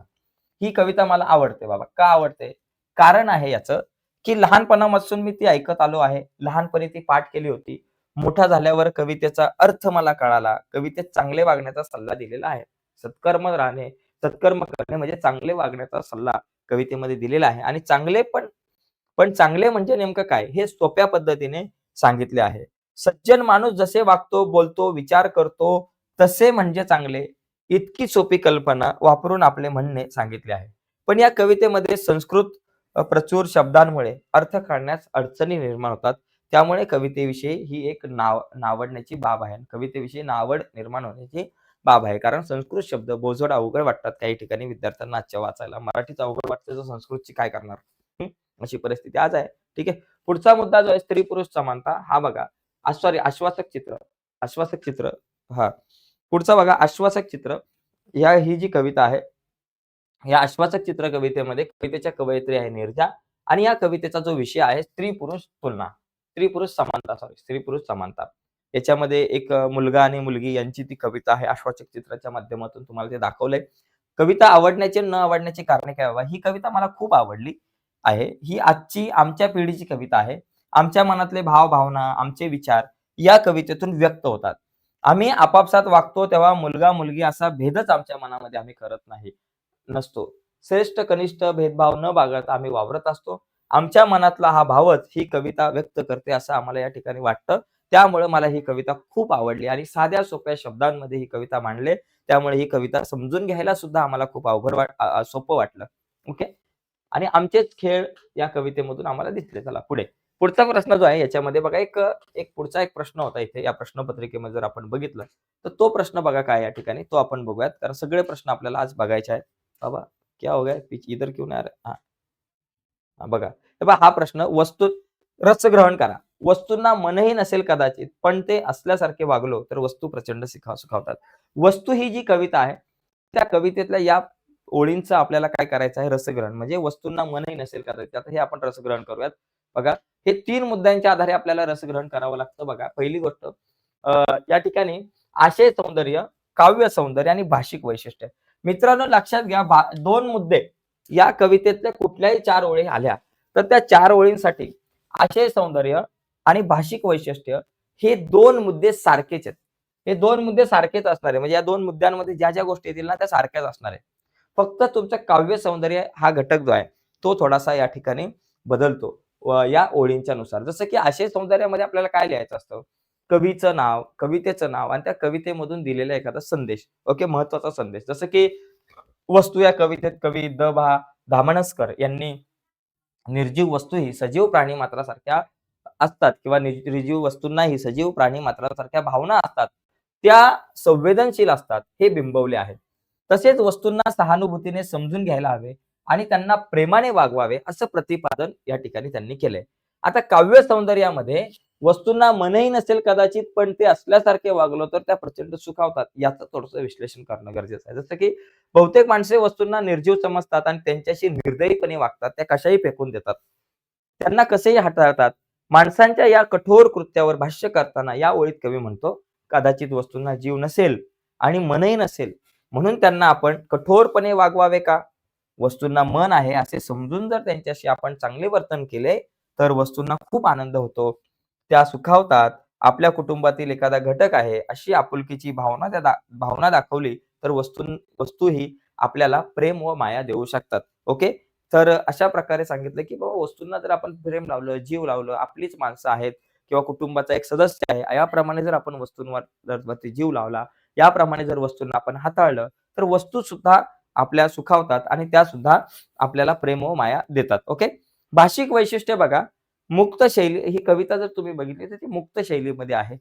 ही कविता मला आवडते बाबा. का आवडते? कारण आहे याचं, की लहानपणापासून मी ती ऐकत आलो आहे. लहानपणी ती पाठ केली होती. मोठा झाल्यावर कवितेचा अर्थ मला कळाला. कवितेत चांगले वागण्याचा सल्ला दिलेला आहे. सत्कर्म करणे म्हणजे चांगले वागण्याचा सल्ला कवितेमध्ये दिलेला आहे आणि पण चांगले म्हणजे नेमकं काय? हे सोप्या पद्धतीने सांगितले आहे. सज्जन माणूस जसे वागतो, बोलतो, विचार करतो तसे म्हणजे चांगले. इतकी सोपी कल्पना वापरून आपले म्हणणे सांगितले आहे. पण या कवितेमध्ये संस्कृत प्रचूर शब्दांमुळे अर्थ काढण्यास अडचणी निर्माण होतात. त्यामुळे कवितेविषयी ही एक नावडण्याची बाब आहे. कवितेविषयी नावड निर्माण होण्याची बाब आहे. कारण संस्कृत शब्द बोजड अवघड वाटतात काही ठिकाणी विद्यार्थ्यांना आजच्या वाचायला. मराठीच अवघड वाटतं तर संस्कृतची काय करणार? अशी परिस्थिती आज आहे. ठीक आहे. पुढचा मुद्दा जो आहे स्त्री-पुरुष समानता हा बघा. आश्वासक चित्र हां. पुढचा बघा आश्वासक चित्र. ही जी कविता आहे, या आश्वासक चित्र कवितेमध्ये कवितेच्या कवयित्री आहे नीरजा आणि या कवितेचा जो विषय आहे स्त्री-पुरुष समानता. याच्यामध्ये एक मुलगा आणि मुलगी यांची ती कविता आहे. आश्वासक चित्राच्या माध्यमातून तुम्हाला ते दाखवलंय. कविता आवडण्याची आणि न आवडण्याची कारणे काय बाबा? ही कविता मला खूप आवडली आहे. ही आजची आमच्या पिढीची कविता आहे. आमच्या मनातले भाव-भावना, आमचे विचार या कवितेतून व्यक्त होतात. आम्ही आपापसात वागतो तेव्हा मुलगा-मुलगी असा भेदच आमच्या मनामध्ये आम्ही करत नसतो. श्रेष्ठ कनिष्ठ भेदभाव न बाळगता आम्ही वावरत असतो. आमच्या मनातला हा भावच ही कविता व्यक्त करते असं आम्हाला या ठिकाणी वाटतं. त्यामुळे मला ही कविता खूप आवडली आणि साध्या सोप्या शब्दांमध्ये ही कविता मांडली. त्यामुळे ही कविता समजून घ्यायला सुद्धा आम्हाला खूप सोपं वाटलं. ओके. आणि आमचेच खेळ या कवितेमधून आम्हाला दिसले. चला पुढे. पुढचा प्रश्न जो आहे याच्यामध्ये बघा एक प्रश्न होता इथे या प्रश्नपत्रिकेमध्ये जर आपण बघितलं, तर तो प्रश्न बघा काय या ठिकाणी तो आपण बघूयात. कारण सगळे प्रश्न आपल्याला आज बघायचे आहेत. बाबा क्या हो गया? पीछे इधर क्यों नहीं आ रहा? बघा. हे पहा हा प्रश्न रस ग्रहण करा. वस्तूंना मनही नसेल कदाचित, पण ते असल्यासारखे वागलो तर वस्तू प्रचंड सुखावतात. वस्तू ही जी कविता आहे, त्या कवितेतल्या या ओळींचं आपल्याला काय करायचं आहे, रसग्रहण म्हणजे वस्तूंना मनही नसेल करायचं. आता हे आपण रसग्रहण करूयात. बघा, हे 3 मुद्द्यांच्या आधारे आपल्याला रसग्रहण करावं लागतं. बघा, पहिली गोष्ट या ठिकाणी आशय सौंदर्य, काव्य सौंदर्य आणि भाषिक वैशिष्ट्य. मित्रांनो लक्षात घ्या, 2 मुद्दे या कवितेतल्या कुठल्याही 4 ओळी आल्या, तर त्या 4 ओळींसाठी आशय सौंदर्य आणि भाषिक वैशिष्ट्य हे 2 मुद्दे सारखेच आहेत. हे 2 मुद्दे सारखेच असणार आहे. म्हणजे या 2 मुद्द्यांमध्ये ज्या गोष्टी येतील ना, त्या सारख्याच असणार आहेत. फक्त तुमचं काव्य सौंदर्य हा घटक जो आहे, तो थोडासा या ठिकाणी बदलतो या ओळींच्या नुसार. जसं की आशय सौंदर्यामध्ये आपल्याला काय लिहायचं असतं? कवीचं नाव, कवितेचं नाव आणि त्या कवितेमधून दिलेला एखादा संदेश. ओके, महत्त्वाचा संदेश. जसं की वस्तू या कवितेत कवी द.भा. दामणस्कर यांनी निर्जीव वस्तू ही सजीव प्राणी मात्रासारख्या असतात किंवा निर्जीव वस्तूंनाही सजीव प्राणी मात्रासारख्या भावना असतात. त्या संवेदनशील असतात हे बिंबवले आहे. तसेच वस्तूंना सहानुभूतीने समजून घ्यायला हवे आणि त्यांना प्रेमाने वागवावे असं प्रतिपादन या ठिकाणी त्यांनी केलंय. आता काव्य सौंदर्यामध्ये वस्तूंना मनही नसेल कदाचित, पण ते असल्यासारखे वागलो तर त्या प्रचंड सुखावतात. याचं थोडंसं विश्लेषण करणं गरजेचं आहे. जसं की बहुतेक माणसे वस्तूंना निर्जीव समजतात आणि त्यांच्याशी निर्दयीपणे वागतात. त्या कशाही फेकून देतात. त्यांना कसेही हाताळतात. माणसांच्या या कठोर कृत्यावर भाष्य करताना या ओळीत कवी म्हणतो, कदाचित वस्तूंना जीव नसेल आणि मनही नसेल, म्हणून त्यांना आपण कठोरपणे वागवावे का? वस्तूंना मन आहे असे समजून जर त्यांच्याशी आपण चांगले वर्तन केले, तर वस्तूंना खूप आनंद होतो. त्या सुखावतात. आपल्या कुटुंबातील एखादा घटक आहे, अशी आपुलकीची भावना दाखवली, तर वस्तू ही आपल्याला प्रेम व माया देऊ शकतात. ओके. तर अशा प्रकारे सांगितलं, की बाबा वस्तूंना जर आपण प्रेम लावलं, जीव लावलं, आपलीच माणसं आहेत किंवा कुटुंबाचा एक सदस्य आहे, याप्रमाणे जर आपण वस्तूंवर वरती जीव लावला, याप्रमाणे जर वस्तूंना आपण हाताळलं, तर वस्तू सुद्धा आपल्या सुखावतात आणि त्या सुद्धा आपल्याला प्रेम व माया देतात. ओके. भाषिक वैशिष्ट्य बघा, मुक्त शैली ही कविता जर तुम्ही बघितली तर ती मुक्त शैलीमध्ये आहे.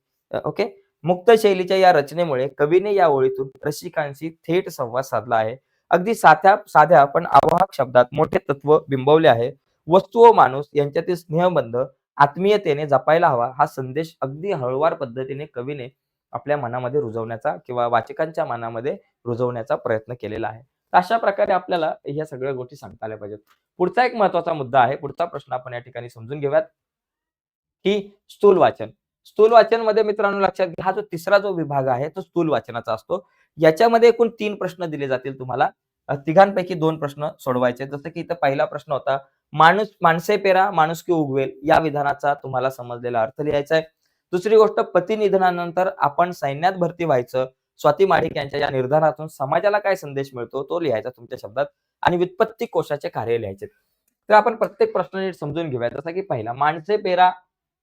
ओके. मुक्त शैलीच्या या रचनेमुळे कवीने या ओळीतून रसिकांशी थेट संवाद साधला आहे. अगदी साध्या साध्या पण आवाहक शब्दात मोठे तत्व बिंबवले आहे. वस्तू व माणूस यांच्यातील स्नेहबंध आत्मीयतेने जपायला हवा, हा संदेश अगदी हळूवार पद्धतीने कवीने आपल्या मनामध्ये रुजवण्याचा किंवा वाचकांच्या मनामध्ये रुजवण्याचा प्रयत्न केलेला आहे. तर अशा प्रकारे आपल्याला ह्या सगळ्या गोष्टी सांगता आल्या पाहिजेत. पुढचा एक महत्त्वाचा मुद्दा आहे. पुढचा प्रश्न आपण या ठिकाणी समजून घेऊयात, की स्थूल वाचन. स्थूल वाचनमध्ये मित्रांनो लक्षात घ्या, हा जो तिसरा जो विभाग आहे, तो स्थूल वाचनाचा असतो. याच्यामध्ये एकूण 3 प्रश्न दिले जातील तुम्हाला. तिघांपैकी 2 प्रश्न सोडवायचे आहेत. जसं की इथं पहिला प्रश्न होता, माणसे पेरा माणुसकी उगवेल या विधानाचा तुम्हाला समजलेला अर्थ लिहायचा आहे. दुसरी गोष्ट, पती निधनानंतर आपण सैन्यात भरती व्हायचं. स्वाती महाडिक यांच्या या निर्धारातून समाजाला काय संदेश मिळतो तो लिहायचा तुमच्या शब्दात आणि व्युत्पत्ती कोशाचे कार्य लिहायचे. तर आपण प्रत्येक प्रश्न नीट समजून घेऊया. जसा की पहिला, माणसे पेरा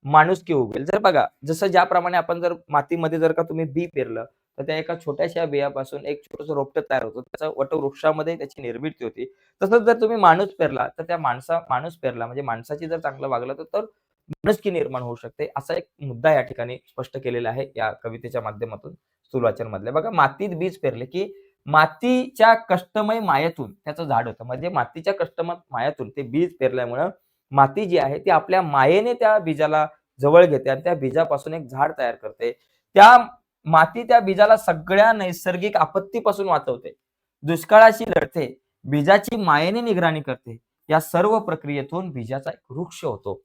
माणुसकी उगवेल. जर बघा, जसं ज्याप्रमाणे आपण जर मातीमध्ये जर का तुम्ही बी पेरलं, तर त्या एका छोट्याशा बियापासून एक छोटंसं रोपटं तयार होतं. त्याचं वटवृक्षामध्ये त्याची निर्मिती होती. तसंच जर तुम्ही माणूस पेरला, तर त्या माणूस पेरला म्हणजे माणसाची जर चांगलं वागलं, तर माणुसकी निर्माण होऊ शकते. असा एक मुद्दा या ठिकाणी स्पष्ट केलेला आहे या कवितेच्या माध्यमातून स्थूल वाचन मधल्या. बघा, मातीत बीज पेरले, की मातीच्या कष्टमय मायेतून त्याचं झाड होतं. म्हणजे मातीच्या कष्टमय मायेतून ते बीज पेरल्यामुळं माती जी आहे ती आपल्या मायेने त्या बीजाला जवळ घेते आणि त्या बीजापासून एक झाड तयार करते. त्या माती त्या बीजाला सगळ्या नैसर्गिक आपत्तीपासून वाचवते. दुष्काळाशी लढते. बीजाची मायेने निगराणी करते. या सर्व प्रक्रियेतून बीजाचा एक वृक्ष होतो.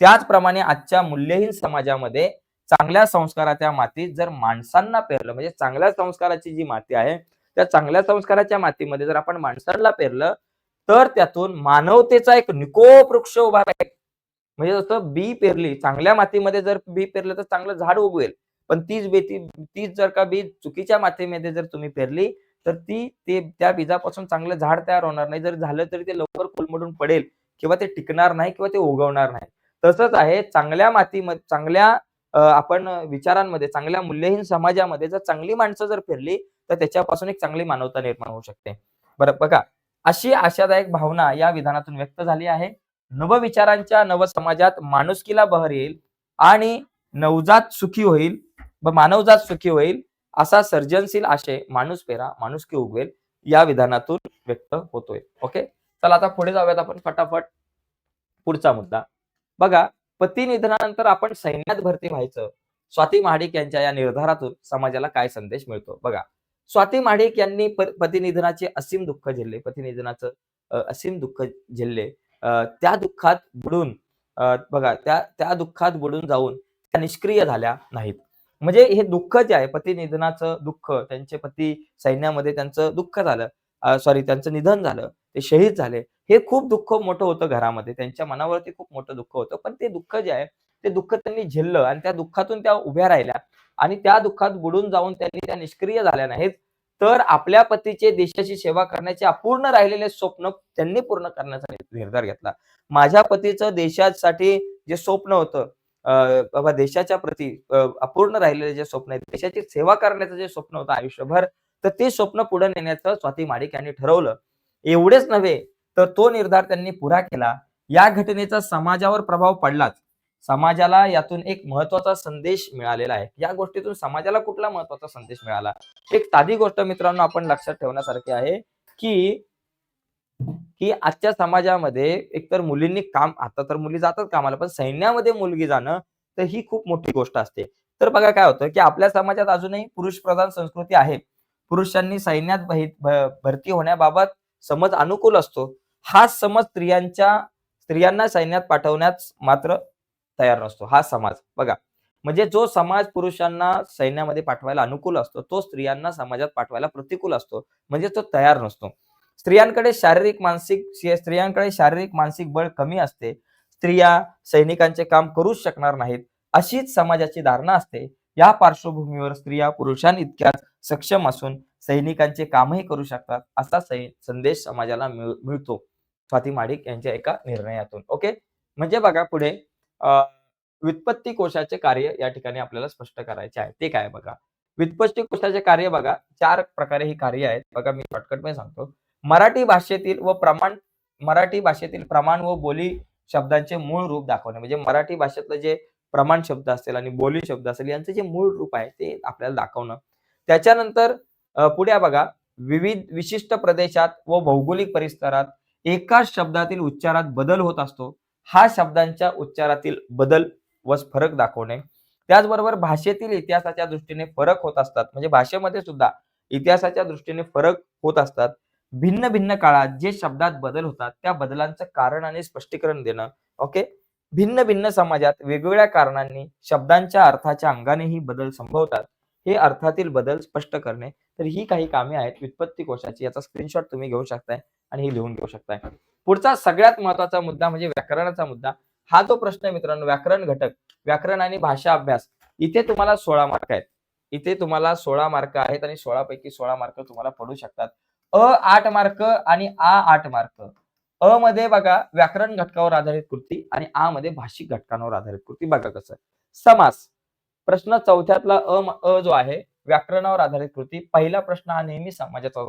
त्याचप्रमाणे आजच्या मूल्यहीन समाजामध्ये चांगल्या संस्काराच्या मातीत जर माणसांना पेरलं, म्हणजे चांगल्या संस्काराची जी माती आहे, त्या चांगल्या संस्काराच्या मातीमध्ये जर आपण माणसांना पेरलं, तर त्यातून मानवतेचा एक निकोप वृक्ष उभा राहील. म्हणजे जसं बी पेरली, चांगल्या मातीमध्ये जर बी पेरलं तर चांगलं झाड उगवेल. पण तीच जर का बी चुकीच्या मातीमध्ये जर तुम्ही पेरली, तर त्या बीजापासून चांगलं झाड तयार होणार नाही. जर झालं तरी ते लवकर कोलमडून पडेल किंवा ते टिकणार नाही किंवा ते उगवणार नाही. तसंच आहे चांगल्या मातीमध्ये, चांगल्या आपण विचारांमध्ये, चांगल्या मूल्यहीन समाजामध्ये जर चांगली माणसं जर पेरली, तर त्याच्यापासून एक चांगली मानवता निर्माण होऊ शकते. बरं बघा, अशी आशादायक भावना या विधानातून व्यक्त झाली आहे. नवविचारांच्या नवसमाजात माणुसकीला बहर येईल आणि नवजात सुखी होईल व मानवजात सुखी होईल, असा सर्जनशील आशय माणूस पेरा माणुसकी उगवेल या विधानातून व्यक्त होतोय. ओके. चला आता पुढे जाऊयात आपण फटाफट. पुढचा मुद्दा बघा, पती निधनानंतर आपण सैन्यात भरती व्हायचं. स्वाती महाडिक यांच्या या निर्धारातून समाजाला काय संदेश मिळतो? बघा, स्वाती महाडिक यांनी पती निधनाचे असीम दुःख झेलले. पती निधनाचं असीम दुःख झेलले. त्या दुःखात बुडून बघा त्या त्या दुःखात बुडून जाऊन त्या निष्क्रिय झाल्या नाहीत. म्हणजे हे दुःख जे आहे पती निधनाचं दुःख, त्यांचे पती सैन्यामध्ये त्यांचं दुःख झालं. सॉरी त्यांचं निधन झालं. ते शहीद झाले. हे खूप दुःख मोठं होतं घरामध्ये. त्यांच्या मनावरती खूप मोठं दुःख होतं. पण ते दुःख जे आहे, ते दुःख त्यांनी झेललं आणि त्या दुःखातून त्या उभ्या राहिल्या आणि त्या दुःखात बुडून जाऊन त्यांनी त्या निष्क्रिय झाल्या नाहीत. तर आपल्या पतीचे देशाची सेवा करण्याचे अपूर्ण राहिलेले स्वप्न त्यांनी पूर्ण करण्याचा निर्धार घेतला. माझ्या पतीचं देशासाठी जे स्वप्न होतं, बाबा देशाच्या प्रती अपूर्ण राहिलेले जे स्वप्न आहेत, देशाची सेवा करण्याचं जे स्वप्न होतं आयुष्यभर, तर ते स्वप्न पुढे नेण्याचं स्वाती महाडिक यांनी ठरवलं. एवढेच नव्हे, तर तो निर्धार त्यांनी पुरा केला. या घटनेचा समाजावर प्रभाव पडलाच. समाजाला यातून एक महत्त्वाचा संदेश मिळालेला आहे. या गोष्टीतून समाजाला कुठला महत्त्वाचा संदेश मिळाला? एक साधी गोष्ट मित्रांनो आपण लक्षात ठेवण्यासारखी आहे, की की आजच्या समाजामध्ये एकतर मुलींनी आता तर मुली जातात कामाला, पण सैन्यामध्ये मुलगी जाणं तर ही खूप मोठी गोष्ट असते. तर बघा काय होतं, की आपल्या समाजात अजूनही पुरुषप्रधान संस्कृती आहे. पुरुषांनी सैन्यात भरती होण्याबाबत समज अनुकूल असतो. हाच समज स्त्रियांना सैन्यात पाठवण्यास मात्र तयार नसतो. हा समाज बघा. म्हणजे जो समाज पुरुषांना सैन्यामध्ये पाठवायला अनुकूल असतो, तो स्त्रियांना समाजात पाठवायला प्रतिकूल असतो. म्हणजे तो तयार नसतो. स्त्रियांकडे शारीरिक मानसिक बळ कमी असते. स्त्रिया सैनिकांचे काम करूच शकणार नाहीत, अशीच समाजाची धारणा असते. या पार्श्वभूमीवर स्त्रिया पुरुषांइतक्याच सक्षम असून सैनिकांचे कामही करू शकतात, असा संदेश समाजाला मिळतो स्वाती महाडिक यांच्या एका निर्णयातून. ओके. म्हणजे बघा पुढे व्युत्पत्ती कोशाचे कार्य या ठिकाणी आपल्याला स्पष्ट करायचे आहे. ते काय बघा. व्युत्पत्ती कोशाचे कार्य बघा 4 प्रकारे ही कार्य आहेत. बघा मी शॉर्टकटमध्ये सांगतो. मराठी भाषेतील प्रमाण व बोली शब्दांचे मूळ रूप दाखवणे. म्हणजे मराठी भाषेतलं जे प्रमाण शब्द असतील आणि बोली शब्द असेल यांचं जे मूळ रूप आहे ते आपल्याला दाखवणं. त्याच्यानंतर पुढे बघा विशिष्ट प्रदेशात व भौगोलिक परिसरात एकाच शब्दातील उच्चारात बदल होत असतो. हा शब्दांच्या उच्चारातील बदल व फरक दाखवणे. त्याचबरोबर भाषेतील इतिहासाच्या दृष्टीने फरक होत असतात. म्हणजे भाषेमध्ये सुद्धा इतिहासाच्या दृष्टीने फरक होत असतात. भिन्न भिन्न काळात जे शब्दात बदल होतात त्या बदलांचं कारण आणि स्पष्टीकरण देणं. ओके. भिन्न भिन्न समाजात वेगवेगळ्या कारणांनी शब्दांच्या अर्थाच्या अंगानेही बदल संभवतात. हे अर्थातील बदल स्पष्ट करणे. तर ही काही कामे आहेत व्युत्पत्ती कोशाची. याचा स्क्रीनशॉट तुम्ही घेऊ शकताय आणि ही लिहून घेऊ शकताय. पुढचा सगळ्यात महत्त्वाचा मुद्दा म्हणजे व्याकरणाचा मुद्दा. हा जो प्रश्न आहे मित्रांनो व्याकरण घटक, व्याकरण आणि भाषा अभ्यास. इथे तुम्हाला 16 मार्क आहेत. इथे तुम्हाला 16 मार्क आहेत आणि 16 पैकी 16 मार्क तुम्हाला पडू शकतात. 8 मार्क आणि 8 मार्क. मध्ये बघा व्याकरण घटकावर आधारित कृती आणि मध्ये भाषिक घटकांवर आधारित कृती. बघा कसं. समास. प्रश्न 4थ्यातला जो आहे व्याकरणावर आधारित कृती. पहिला प्रश्न हा नेहमी समासाचाच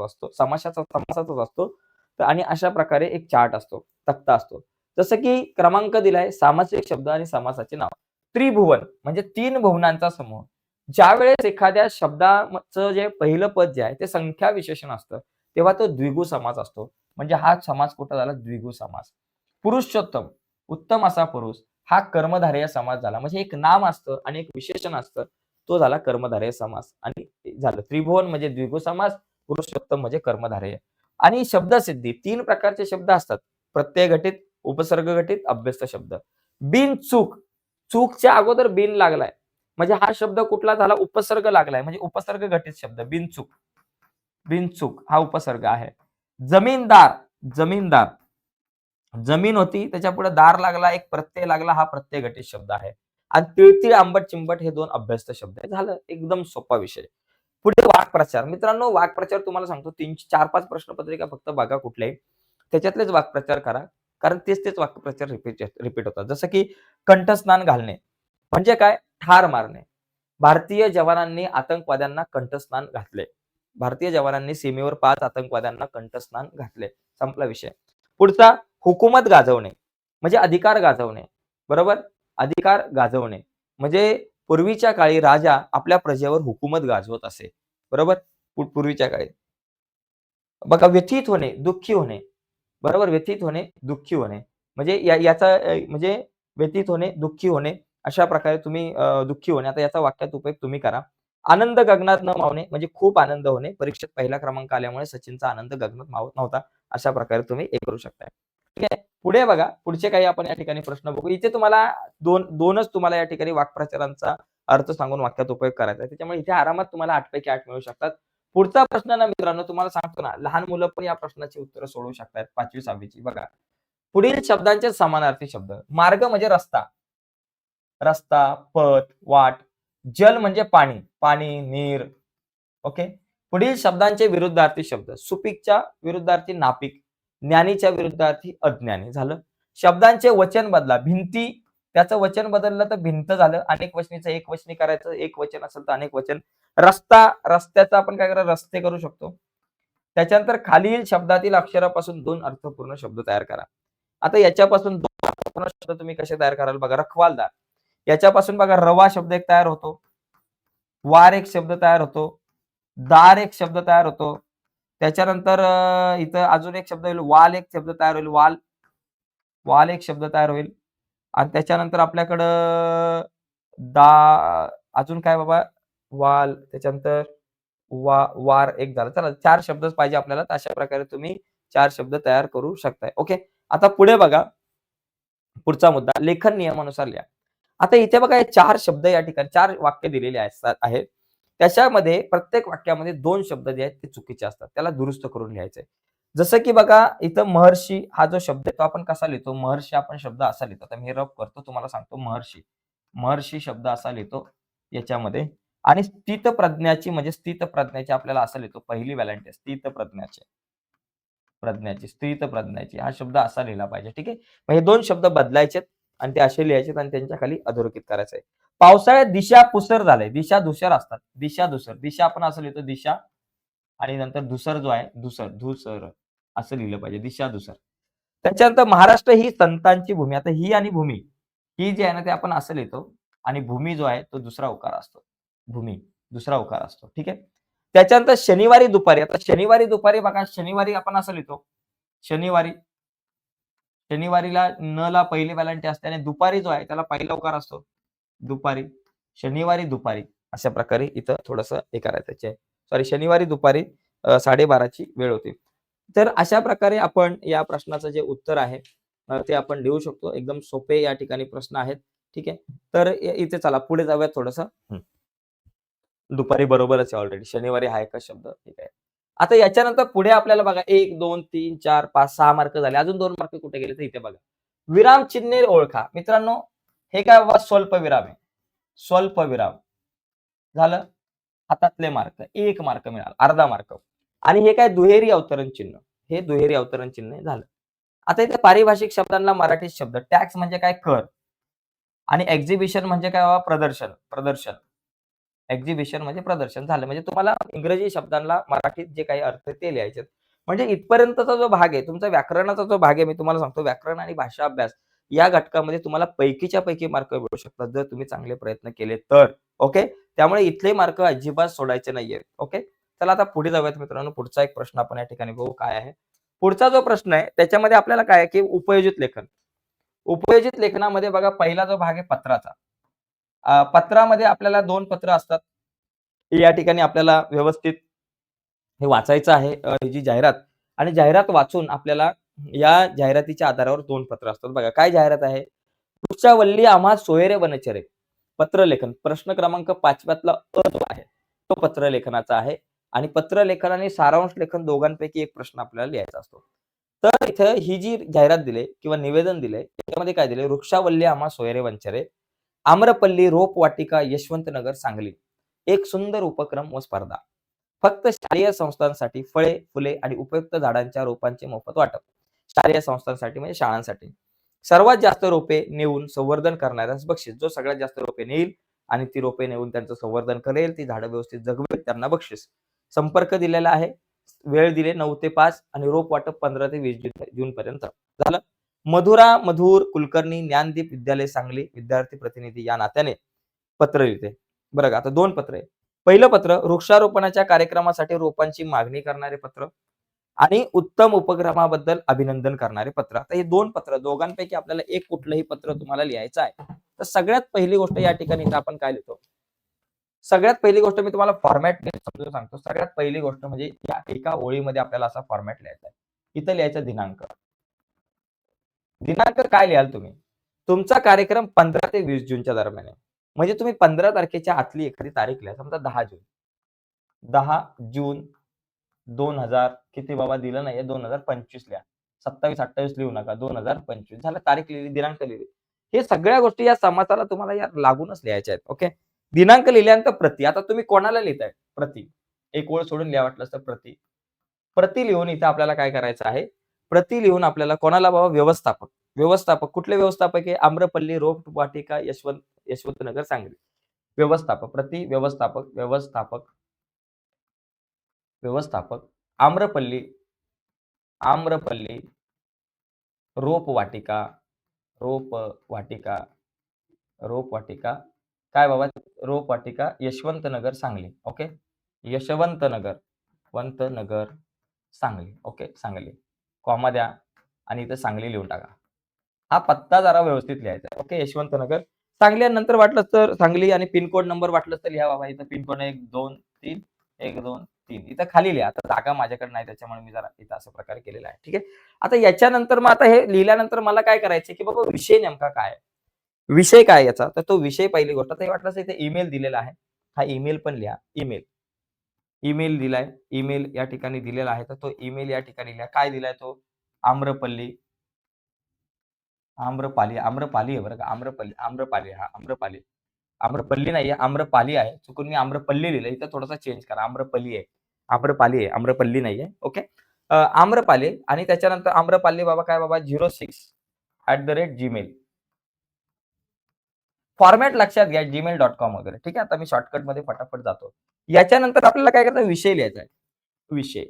असतो. आणि अशा प्रकारे एक चार्ट असतो, तक्ता असतो. जसं की क्रमांक दिलाय सामासिक शब्द आणि समासाचे नाव. त्रिभुवन म्हणजे 3 भुवनांचा समूह. ज्यावेळेस एखाद्या शब्दाचं जे पहिलं पद जे आहे ते संख्या विशेषण असतं, तेव्हा तो द्विगु समास असतो. म्हणजे हा समास कुठला झाला? द्विगु समास. पुरुषोत्तम, उत्तम असा पुरुष हा कर्मधारय समास झाला. म्हणजे एक नाम असतं आणि एक विशेषण असतं. तो झाला कर्मधारय समास आणि झालं. त्रिभुवन म्हणजे द्विगु समास, पुरुषोत्तम म्हणजे कर्मधारय. आणि शब्दसिद्धी 3 प्रकारचे शब्द असतात. प्रत्यय घटित, उपसर्ग घटित, अभ्यस्त शब्द. बिनचूक, चूकच्या अगोदर बिन लागलाय. म्हणजे हा शब्द कुठला झाला? उपसर्ग लागलाय. म्हणजे उपसर्ग घटित शब्द बिनचूक. बिनचूक हा उपसर्ग आहे. जमीनदार, जमीनदार. जमीन होती त्याच्यापुढे दार लागला, एक प्रत्यय लागला, हा प्रत्यय घटित शब्द आहे. आणि तिळतिळ, आंबट, चिंबट हे 2 अभ्यस्त शब्द आहे. झालं एकदम सोपा विषय. पुढे वाक्प्रचार. मित्रांनो वाक्प्रचार तुम्हाला सांगतो 4-5 प्रश्नपत्रिका फक्त बघा कुठल्याही. त्याच्यातलेच वाक्प्रचार करा. कारण तेच वाक्प्रचार रिपीट होतात. जसं की कंठस्नान घालणे. म्हणजे काय? ठार मारणे. भारतीय जवानांनी आतंकवाद्यांना कंठस्नान घातले. भारतीय जवानांनी सीमेवर 5 आतंकवाद्यांना कंठस्नान घातले. संपला विषय. पुढचा हुकूमत गाजवणे. म्हणजे अधिकार गाजवणे. बरोबर? अधिकार गाजवणे. म्हणजे पूर्वीच्या काळी राजा आपल्या प्रजेवर हुकूमत गाजवत असे. बरोबर? पूर्वीच्या काळी. बघा व्यथित होणे, दुःखी होणे. बरोबर? व्यथित होणे, दुःखी होणे. म्हणजे याचा म्हणजे व्यथित होणे, दुःखी होणे अशा प्रकारे तुम्ही दुःखी होणे. आता याचा वाक्यात उपयोग तुम्ही करा. आनंद गगनात न मावणे म्हणजे खूप आनंद होणे. परीक्षेत पहिला क्रमांक आल्यामुळे सचिनचा आनंद गगनात मावत नव्हता. अशा प्रकारे तुम्ही हे करू शकता. ठीक आहे. पुढे बघा, पुढचे काही आपण या ठिकाणी प्रश्न बघू. इथे तुम्हाला दोनच तुम्हाला या ठिकाणी वाक्प्रचारांचा अर्थ सांगून वाक्यात उपयोग करायचा आहे. त्याच्यामुळे इथे आरामात तुम्हाला 8 पैकी 8 मिळू शकतात. पुढचा प्रश्न ना मित्रांनो, तुम्हाला सांगतो ना, लहान मुलं पण या प्रश्नाची उत्तरं सोडवू शकतात 5वी 6वी ची. बघा, पुढील शब्दांचे समानार्थी शब्द. मार्ग म्हणजे रस्ता, रस्ता, पथ, वाट. जल म्हणजे पाणी, पाणी, नीर. ओके. पुढील शब्दांचे विरुद्धार्थी शब्द. सुपीकच्या विरुद्धार्थी नापीक, ज्ञानीच्या विरुद्धार्थी अज्ञानी झालं. शब्दांचे वचन बदला. भिंती, त्याचं वचन बदललं तर भिंत झालं. अनेक वचनीचं एक वचनी करायचं, एक वचन असेल तर अनेक वचन. रस्ता, रस्त्याचा आपण काय करा, रस्ते करू शकतो. त्याच्यानंतर खालील शब्दातील अक्षरापासून 2 अर्थपूर्ण शब्द तयार करा. आता याच्यापासून 2 अर्थपूर्ण शब्द तुम्ही कसे तयार कराल बघा. रखवालदार, याच्यापासून बघा रवा शब्द एक तयार होतो. वार एक शब्द तयार होतो. दार एक शब्द तयार होतो. त्याच्यानंतर इथं अजून एक शब्द होईल. वाल एक शब्द तयार होईल. वाल, वाल एक शब्द तयार होईल. आणि त्याच्यानंतर आपल्याकडं अजून काय बाबा, वाल, त्याच्यानंतर वार एक झालं. चला 4 शब्दच पाहिजे आपल्याला. तर अशा प्रकारे तुम्ही 4 शब्द तयार करू शकताय. ओके. आता पुढे बघा, पुढचा मुद्दा लेखन नियमानुसार लिहा. आता इथे बघा, हे 4 शब्द या ठिकाणी 4 वाक्य दिलेले आहेत. त्याच्यामध्ये प्रत्येक वाक्यामध्ये 2 शब्द जे आहेत ते चुकीचे असतात. त्याला दुरुस्त करून लिहायचंय. जसं की बघा, इथं महर्षी हा जो शब्द आहे तो आपण कसा लिहितो? महर्षी आपण शब्द असा लिहितो. आता मी रफ करतो, तुम्हाला सांगतो. महर्षी, महर्षी शब्द असा लिहितो याच्यामध्ये. आणि स्थितप्रज्ञाची म्हणजे स्थितप्रज्ञाची आपल्याला असं लिहितो. पहिली व्हॅलंटी स्थितप्रज्ञाची, स्थितप्रज्ञाची हा शब्द असा लिहिला पाहिजे. ठीक आहे. मग हे 2 शब्द बदलायचेत आणि ते असे लिहायचेत आणि त्यांच्या खाली अधोरेखित करायचंय. पावसाळ्यात दिशा पुसर झालंय. दिशा धुसर असतात. दिशा धुसर. दिशा आपण असं लिहितो, दिशा, आणि नंतर धुसर जो आहे धुसर असं लिहिलं पाहिजे. दिशा धुसर. त्याच्यानंतर महाराष्ट्र ही संतांची भूमी. आता ही आणि भूमी, ही जी आहे ना ते आपण असं लिहितो आणि भूमी जो आहे तो दुसरा उकार असतो. भूमी दुसरा उकार असतो. ठीक आहे. त्याच्यानंतर शनिवारी दुपारी. आता शनिवारी दुपारी बघा, शनिवारी आपण असं लिहितो. शनिवारी, शनिवारीला न ला पहिली व्हॅलंटी असते आणि दुपारी जो आहे त्याला पहिला उकार असतो. दुपारी, शनिवारी दुपारी. अशा प्रकारे इथं थोडंसं हे करायचं आहे. सॉरी, शनिवारी दुपारी 12:30 ची वेळ होती. तर अशा प्रकारे आपण या प्रश्नाचं जे उत्तर आहे ते आपण लिहू शकतो. एकदम सोपे या ठिकाणी प्रश्न आहेत. ठीक आहे. तर इथे चला पुढे जाऊयात थोडंसं. दुपारी बरोबरच आहे ऑलरेडी. शनिवारी हा एकच शब्द. ठीक आहे. आता याच्यानंतर पुढे आपल्याला बघा 1, 2, 3, 4, 5, 6 मार्क झाले. अजून 2 मार्क कुठे गेले तर इथे बघा. विराम चिन्हे ओळखा. मित्रांनो, हे काय बाबा, स्वल्पविराम आहे. स्वल्पविराम झालं. हातातले मार्क 1 मार्क मिळाला, अर्धा मार्क. आणि हे काय, दुहेरी अवतरण चिन्ह. हे दुहेरी अवतरण चिन्ह झालं. आता इथे पारिभाषिक शब्दांना मराठी शब्द. टॅक्स म्हणजे काय, कर. आणि एक्झिबिशन म्हणजे काय बाबा, प्रदर्शन. प्रदर्शन, एक्झिबिशन म्हणजे प्रदर्शन झालं. म्हणजे तुम्हाला इंग्रजी शब्दांना मराठीत जे काही अर्थ ते लिहायचे. म्हणजे इथपर्यंतचा जो भाग आहे तुमचा व्याकरणाचा जो भाग आहे, मी तुम्हाला सांगतो, व्याकरण आणि भाषा अभ्यास या घटकामध्ये तुम्हाला पैकीच्या पैकी मार्क मिळू शकतात जर तुम्ही चांगले प्रयत्न केले तर. ओके. त्यामुळे इथले मार्क अजिबात सोडायचे नाहीये. ओके. चला आता पुढे जाऊयात मित्रांनो. पुढचा एक प्रश्न आपण या ठिकाणी बघू काय आहे. पुढचा जो प्रश्न आहे त्याच्यामध्ये आपल्याला काय आहे की उपयोजित लेखन. उपयोजित लेखनामध्ये बघा, पहिला जो भाग आहे पत्राचा. पत्रामध्ये आपल्याला 2 पत्र असतात. या ठिकाणी आपल्याला व्यवस्थित हे वाचायचं आहे, ही जी जाहिरात, आणि जाहिरात वाचून आपल्याला या जाहिरातीच्या आधारावर 2 पत्र असतात. बघा काय जाहिरात आहे. वृक्षावल्ली आम्हा सोयरे वनचरे. पत्रलेखन प्रश्न क्रमांक 5व्यातला जो आहे तो पत्रलेखनाचा आहे. आणि पत्रलेखन आणि सारांश लेखन दोघांपैकी एक प्रश्न आपल्याला लिहायचा असतो. तर इथं ही जी जाहिरात दिली किंवा निवेदन दिले त्याच्यामध्ये काय दिले, वृक्षावल्ली आम्हा सोयरे वंचरे, आम्रपल्ली रोपवाटिका यशवंतनगर सांगली, एक सुंदर उपक्रम व स्पर्धा. फक्त शालेय संस्थांसाठी फळे, फुले आणि उपयुक्त झाडांच्या रोपांचे मोफत वाटप. शालेय संस्थांसाठी म्हणजे शाळांसाठी. सर्वात जास्त रोपे नेऊन संवर्धन करणाऱ्यास बक्षीस. जो सगळ्यात जास्त रोपे नेईल आणि ती रोपे नेऊन त्यांचं संवर्धन करेल, ती झाडं व्यवस्थित जगवेल, त्यांना बक्षीस. संपर्क दिलेला आहे. वेळ दिले 9 ते 5 आणि रोप वाटप 15 ते 20 जून पर्यंत झालं. मधुरा मधुर कुलकर्णी ज्ञानदीप विद्यालय सांगली विद्यार्थी प्रतिनिधी या नात्याने पत्र लिहिते. बरं का, आता 2 पत्र आहे. पहिलं पत्र वृक्षारोपणाच्या कार्यक्रमासाठी रोपांची मागणी करणारे पत्र आणि उत्तम उपक्रमाबद्दल अभिनंदन करणारे पत्र. आता हे 2 पत्र दोघांपैकी आपल्याला एक कुठलंही पत्र तुम्हाला लिहायचं आहे. तर सगळ्यात पहिली गोष्ट या ठिकाणी आपण काय लिहितो, सगळ्यात पहिली गोष्ट मी तुम्हाला फॉर्मॅट समजून सांगतो. सगळ्यात पहिली गोष्ट म्हणजे या एका ओळीमध्ये आपल्याला असा फॉर्मॅट लिहायचा आहे. इथं लिहायचा दिनांक. दिनांक काय लिहाल तुम्ही? तुमचा कार्यक्रम 15 ते 20 जूनच्या दरम्यान आहे. म्हणजे तुम्ही 15 तारखेच्या आतली एखादी तारीख लिहा. समजा 10 जून. 10 जून 2000 किती बाबा दिलं नाहीये 2025 लिहा. 27-28 लिहू नका. 2025 झालं तारीख लिहिली, दिनांक लिहिली. हे सगळ्या गोष्टी या समासाला तुम्हाला या लागूनच लिहायच्या आहेत. ओके. दिनांक लिहिल्यानंतर प्रती. आता तुम्ही कोणाला लिहिताय? प्रती. एक ओळ सोडून लिहा वाटलंस तर प्रती. प्रती लिहून इथं आपल्याला काय करायचं आहे? प्रती लिहून आपल्याला कोणाला बाबा व्यवस्थापक. व्यवस्थापक कुठले व्यवस्थापक आहे? आम्रपल्ली, रोपवाटिका, यशवंतनगर, सांगली. व्यवस्थापक, प्रति व्यवस्थापक, व्यवस्थापक, आम्रपल्ली, आम्रपल्ली, रोपवाटिका, रोपवाटिका, रोपवाटिका, काय बाबा? रोपवाटिका, यशवंतनगर, सांगली. ओके. यशवंतनगर, वंतनगर, सांगली. ओके. सांगली. कॉमा द्या आणि इथं सांगली लिहून टाका. हा पत्ता जरा व्यवस्थित लिहायचा आहे. ओके. यशवंतनगर, सांगली आणि नंतर वाटलंच तर सांगली आणि पिनकोड नंबर वाटलंच तर लिहा बाबा. इथं पिनकोड 1, 2, 3, 1, 2, 3 इथं खाली लिहा. आता जागा माझ्याकडे नाही त्याच्यामुळे मी जरा इथं अशा प्रकारे केलेलं आहे. ठीक आहे. आता याच्यानंतर मग आता हे लिहिल्यानंतर मला काय करायचं की बाबा विषय नेमका काय आहे? विषय काय आहे याचा? तर तो विषय पहिली गोष्ट. आता हे वाटलंच इथे ईमेल दिलेला आहे. हा ईमेल पण लिहा. ईमेल. ईमेल दिलाय. ईमेल या ठिकाणी दिलेला आहे. तर तो ईमेल या ठिकाणी लिहा. काय दिलाय तो? आम्रपल्ली, आम्रपाली आहे बरं का. आम्रपाली. हां, आम्रपाली. आम्रपल्ली नाहीये, आम्रपाली आहे. चुकून मी आम्रपल्ली लिहिलं. इथं थोडासा चेंज करा. आम्रपल्ली आहे. आम्रपाली आहे, आम्रपल्ली नाहीये. ओके. आम्रपाली आणि त्याच्यानंतर आम्रपाली बाबा काय बाबा 06@gmail. फॉर्मॅट लक्षात घ्या gmail.com वगैरे. ठीक आहे. आता मी शॉर्टकटमध्ये फटाफट जातो. याच्यानंतर आपल्याला काय करायचं विषय लिहायचा आहे. विषय.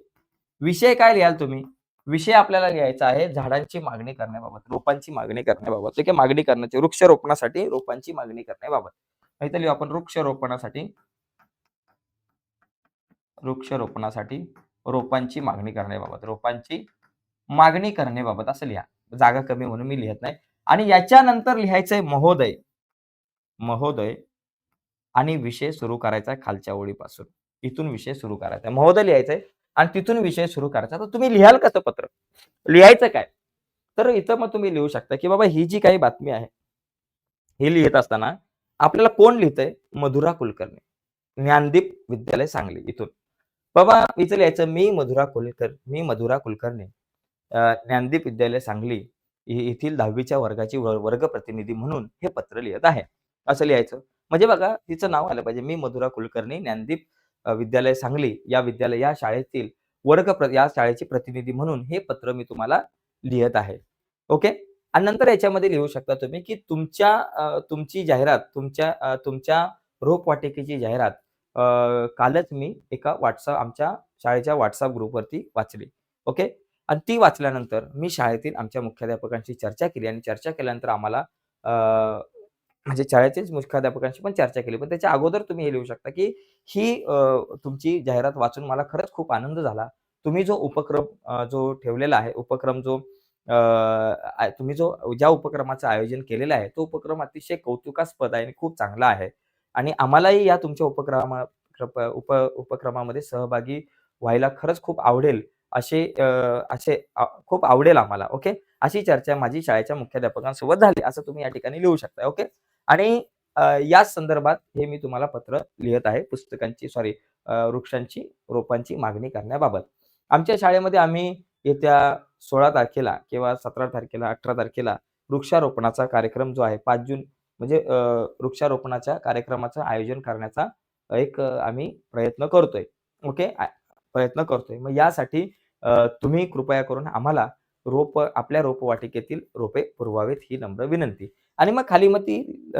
विषय काय लिहाल तुम्ही? विषय आपल्याला लिहायचा आहे झाडांची मागणी करण्याबाबत, रोपांची मागणी करण्याबाबत. ठीक आहे. मागणी करण्याची वृक्षारोपणासाठी रोपांची मागणी करण्याबाबत. इथे लिहू आपण वृक्षारोपणासाठी रोपांची मागणी करण्याबाबत. रोपांची मागणी करण्याबाबत असं लिहा. जागा कमी म्हणून मी लिहत नाही. आणि याच्यानंतर लिहायचंय महोदय. महोदय आणि विषय सुरू करायचा आहे खालच्या ओळीपासून. इथून विषय सुरू करायचा आहे. महोदय लिहायचंय आणि तिथून विषय सुरू करायचा. तर तुम्ही लिहाल कसं पत्र? लिहायचं काय? तर इथं मग तुम्ही लिहू शकता, की बाबा ही जी काही बातमी आहे, हे लिहित असताना आपल्याला कोण लिहितंय? मधुरा कुलकर्णी. ज्ञानदीप विद्यालय सांगली इथून. बाबा इथं लिहायचं मी मधुरा कुलकर्णी ज्ञानदीप विद्यालय सांगली येथील 10वीच्या वर्गाची वर्ग प्रतिनिधी म्हणून हे पत्र लिहित आहे. असं लिहायचं. म्हणजे बघा तिचं नाव आलं पाहिजे. मी मधुरा कुलकर्णी ज्ञानदीप विद्यालय सांगली या शाळेतील या शाळेचे प्रतिनिधी म्हणून हे पत्र मी तुम्हाला लिहित आहे. ओके. आणि नंतर याच्यामध्ये लिहू शकता तुम्ही, की तुमची जाहिरात तुमच्या रोपवाटिकेची जाहिरात कालच मी एका आमच्या शाळेच्या WhatsApp ग्रुपवरती वाचली. ओके. आणि ती वाचल्यानंतर मी शाळेतील आमच्या मुख्याध्यापकांशी चर्चा केली आणि चर्चा केल्यानंतर आम्हाला म्हणजे शाळेचेच मुख्याध्यापकांशी पण चर्चा केली. पण त्याच्या अगोदर तुम्ही हे लिहू शकता, की ही तुमची जाहिरात वाचून मला खरंच खूप आनंद झाला. तुम्ही जो उपक्रम जो ठेवलेला आहे, उपक्रम जो तुम्ही ज्या उपक्रमाचं आयोजन केलेलं आहे, तो उपक्रम अतिशय कौतुकास्पद आहे आणि खूप चांगला आहे. आणि आम्हालाही या तुमच्या उपक्रमामध्ये सहभागी व्हायला खरंच खूप आवडेल. खूप आवडेल आम्हाला. ओके. अशी चर्चा माझी शाळेच्या मुख्याध्यापकांसोबत झाली. असं तुम्ही या ठिकाणी लिहू शकता. ओके. आणि याच संदर्भात हे मी तुम्हाला पत्र लिहित आहे. वृक्षांची, रोपांची मागणी करण्याबाबत. आमच्या शाळेमध्ये आम्ही येत्या 16 तारखेला किंवा 17 तारखेला, 18 तारखेला वृक्षारोपणाचा कार्यक्रम जो आहे 5 जून म्हणजे वृक्षारोपणाच्या कार्यक्रमाचं आयोजन करण्याचा आम्ही प्रयत्न करतोय. ओके. प्रयत्न करतोय. मग यासाठी तुम्ही कृपया करून आम्हाला आपल्या रोपवाटिकेतील रोपे पुरवावेत ही नम्र विनंती. आणि मग खाली मग ती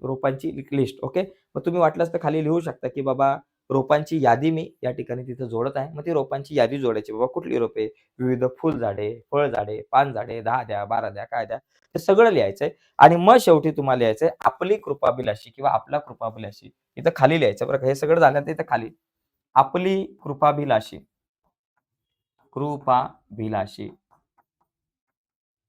रोपांची लिस्ट. ओके. मग तुम्ही वाटलंच तर खाली लिहू शकता, की बाबा रोपांची यादी मी या ठिकाणी तिथं जोडत आहे. मग ती रोपांची यादी जोडायची. बाबा कुठली रोपे? विविध फुलझाडे, फळझाडे, पानझाडे 10 द्या, 12 द्या, काय द्या. हे सगळं लिहायचंय आणि मग शेवटी तुम्हाला लिहायचंय आपली कृपाभिलाषी किंवा आपला कृपाभिलाषी. इथं खाली लिहायचं बरं का. हे सगळं झाल्यानंतर इथं खाली आपली कृपाभिलाषी, कृपाभिलाषी,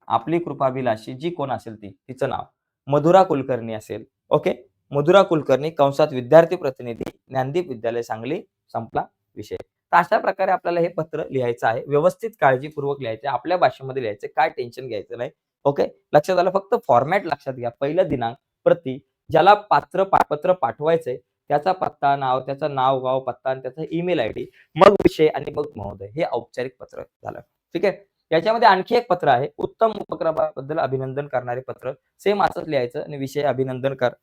आपली कृपाभिलाषी जी कोण असेल तिचं नाव. मधुरा कुलकर्णी असेल. ओके. मधुरा कुलकर्णी कंसात विद्यार्थी प्रतिनिधी ज्ञानदीप विद्यालय सांगली संपला विषय. तर अशा प्रकारे आपल्याला हे पत्र लिहायचं आहे. व्यवस्थित काळजीपूर्वक लिहायचं आहे. आपल्या भाषेमध्ये लिहायचं काय टेन्शन घ्यायचं नाही. ओके. लक्षात आलं. फक्त फॉर्मॅट लक्षात घ्या. पहिलं दिनांक, प्रति, ज्याला पत्र पाठवायचंय त्याचा पत्ता, नाव, त्याचं नाव, गाव, पत्ता आणि त्याचा ईमेल आयडी, मग विषय आणि मग महोदय. हे औपचारिक पत्र झालं. ठीक आहे. याच्यामध्ये आणखी एक पत्र आहे. उत्तम उपक्रमाबद्दल अभिनंदन करणारे पत्र. सेम असंच लिहायचं आणि विषय अभिनंदन कर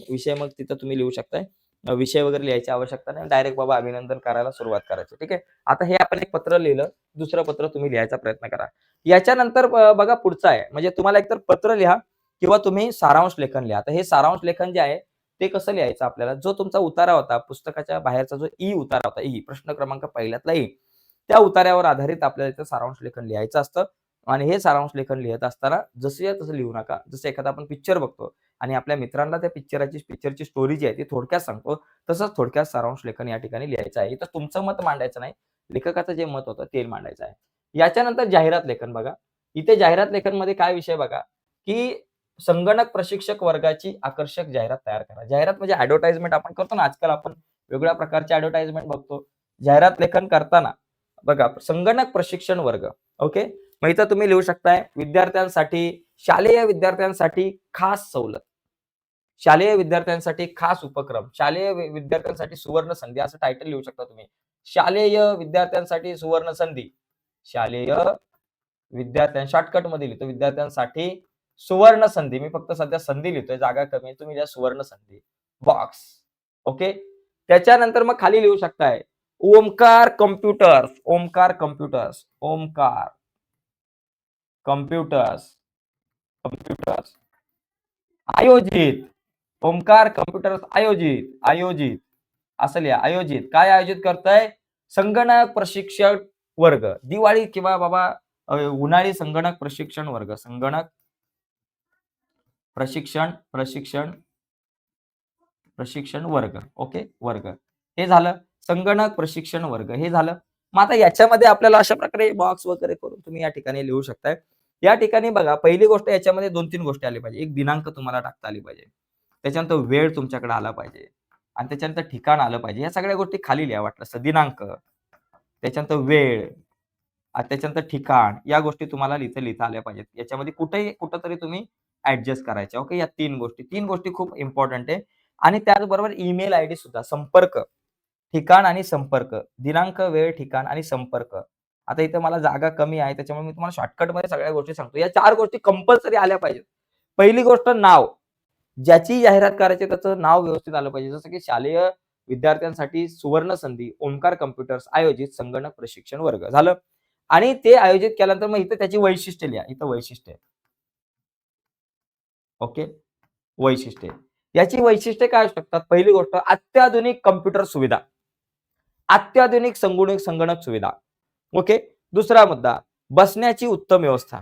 विषय मग तिथं तुम्ही लिहू शकताय. विषय वगैरे लिहायची आवश्यकता नाही. डायरेक्ट बाबा अभिनंदन करायला सुरुवात करायची. ठीक आहे. आता हे आपण एक पत्र लिहिलं. दुसरं पत्र तुम्ही लिहायचा प्रयत्न करा. याच्यानंतर बघा पुढचं आहे. म्हणजे तुम्हाला एकतर पत्र लिहा किंवा तुम्ही सारांश लेखन लिहा. तर हे सारांश लेखन जे आहे ते कसं लिहायचं आपल्याला, जो तुमचा उतारा होता पुस्तकाच्या बाहेरचा जो उतारा होता, प्रश्न क्रमांक पहिल्यातला त्या उतार्यावर आधारित आपल्याला इथं सारांश लेखन लिहायचं असतं. आणि हे सारांश लेखन लिहत असताना जसं तसं लिहू नका. जसं एखादा आपण पिक्चर बघतो आणि आपल्या मित्रांना त्या पिक्चरची स्टोरी जी आहे ती थोडक्यात सांगतो, तसंच थोडक्यात सारांश लेखन या ठिकाणी लिहायचं आहे. इथं तुमचं मत मांडायचं नाही, लेखकाचं जे मत होतं ते मांडायचं आहे. याच्यानंतर जाहिरात लेखन बघा. इथे जाहिरात लेखनमध्ये काय विषय बघा, की संगणक प्रशिक्षक वर्गाची आकर्षक जाहिरात तयार करा. जाहिरात म्हणजे ॲडव्हर्टाइजमेंट आपण करतो ना, आजकाल आपण वेगवेगळ्या प्रकारचे ॲडव्हर्टाइजमेंट बघतो. जाहिरात लेखन करताना बघा, संगणक प्रशिक्षण वर्ग. ओके. मग इथं तुम्ही लिहू शकताय विद्यार्थ्यांसाठी, शालेय विद्यार्थ्यांसाठी खास सवलत, शालेय विद्यार्थ्यांसाठी खास उपक्रम, शालेय विद्यार्थ्यांसाठी सुवर्ण संधी असं टायटल लिहू शकता तुम्ही. शालेय विद्यार्थ्यांसाठी सुवर्ण संधी, शालेय शॉर्टकटमध्ये लिहितो विद्यार्थ्यांसाठी सुवर्ण संधी. मी फक्त सध्या संधी लिहितोय, जागा कमी आहे. तुम्ही लिहा सुवर्ण संधी, बॉक्स. ओके. त्याच्यानंतर मग खाली लिहू शकताय Omkar computers, Omkar computers, Omkar computers, computers आयोजित, ओमकार कम्प्युटर्स आयोजित, आयोजित असं लिहा. आयोजित काय आयोजित करताय? संगणक प्रशिक्षण वर्ग. दिवाळी किंवा बाबा उन्हाळी संगणक प्रशिक्षण वर्ग, संगणक प्रशिक्षण प्रशिक्षण प्रशिक्षण वर्ग. ओके. वर्ग हे झालं. संगणक प्रशिक्षण वर्ग हे झालं. मग आता याच्यामध्ये आपल्याला अशा प्रकारे बॉक्स वगैरे करून तुम्ही या ठिकाणी लिहू शकताय. या ठिकाणी बघा, पहिली गोष्ट याच्यामध्ये 2-3 गोष्टी आल्या पाहिजे. एक दिनांक तुम्हाला टाकता आली पाहिजे. त्याच्यानंतर वेळ तुमच्याकडे आला पाहिजे आणि त्याच्यानंतर ठिकाण आलं पाहिजे. या सगळ्या गोष्टी खाली लिहा वाटलं तर. दिनांक, त्याच्यानंतर वेळ, त्याच्यानंतर ठिकाण, या गोष्टी तुम्हाला लिहिता आल्या पाहिजेत. याच्यामध्ये कुठेतरी तुम्ही ॲडजस्ट करायच्या. ओके. या 3 गोष्टी खूप इम्पोर्टंट आहे. आणि त्याचबरोबर ईमेल आयडी सुद्धा, संपर्क, ठिकाण आणि संपर्क, दिनांक, वेळ, ठिकाण आणि संपर्क. आता इथे मला जागा कमी आहे, त्याच्यामुळे मी तुम्हाला शॉर्टकटमध्ये सगळ्या गोष्टी सांगतो. या 4 गोष्टी कंपल्सरी आल्या पाहिजेत. पहिली गोष्ट नाव, ज्याची जाहिरात करायची त्याचं नाव व्यवस्थित आलं पाहिजे. जसं की शालेय विद्यार्थ्यांसाठी सुवर्ण संधी, ओमकार कम्प्युटर्स आयोजित संगणक प्रशिक्षण वर्ग झालं. आणि ते आयोजित केल्यानंतर मग इथे त्याची वैशिष्ट्ये लिहा. इथं वैशिष्ट्य. ओके. वैशिष्ट्ये. याची वैशिष्ट्ये काय असू शकतात? पहिली गोष्ट अत्याधुनिक कॉम्प्युटर सुविधा, अत्याधुनिक संगणक सुविधा. ओके. दुसरा मुद्दा, बसण्याची उत्तम व्यवस्था.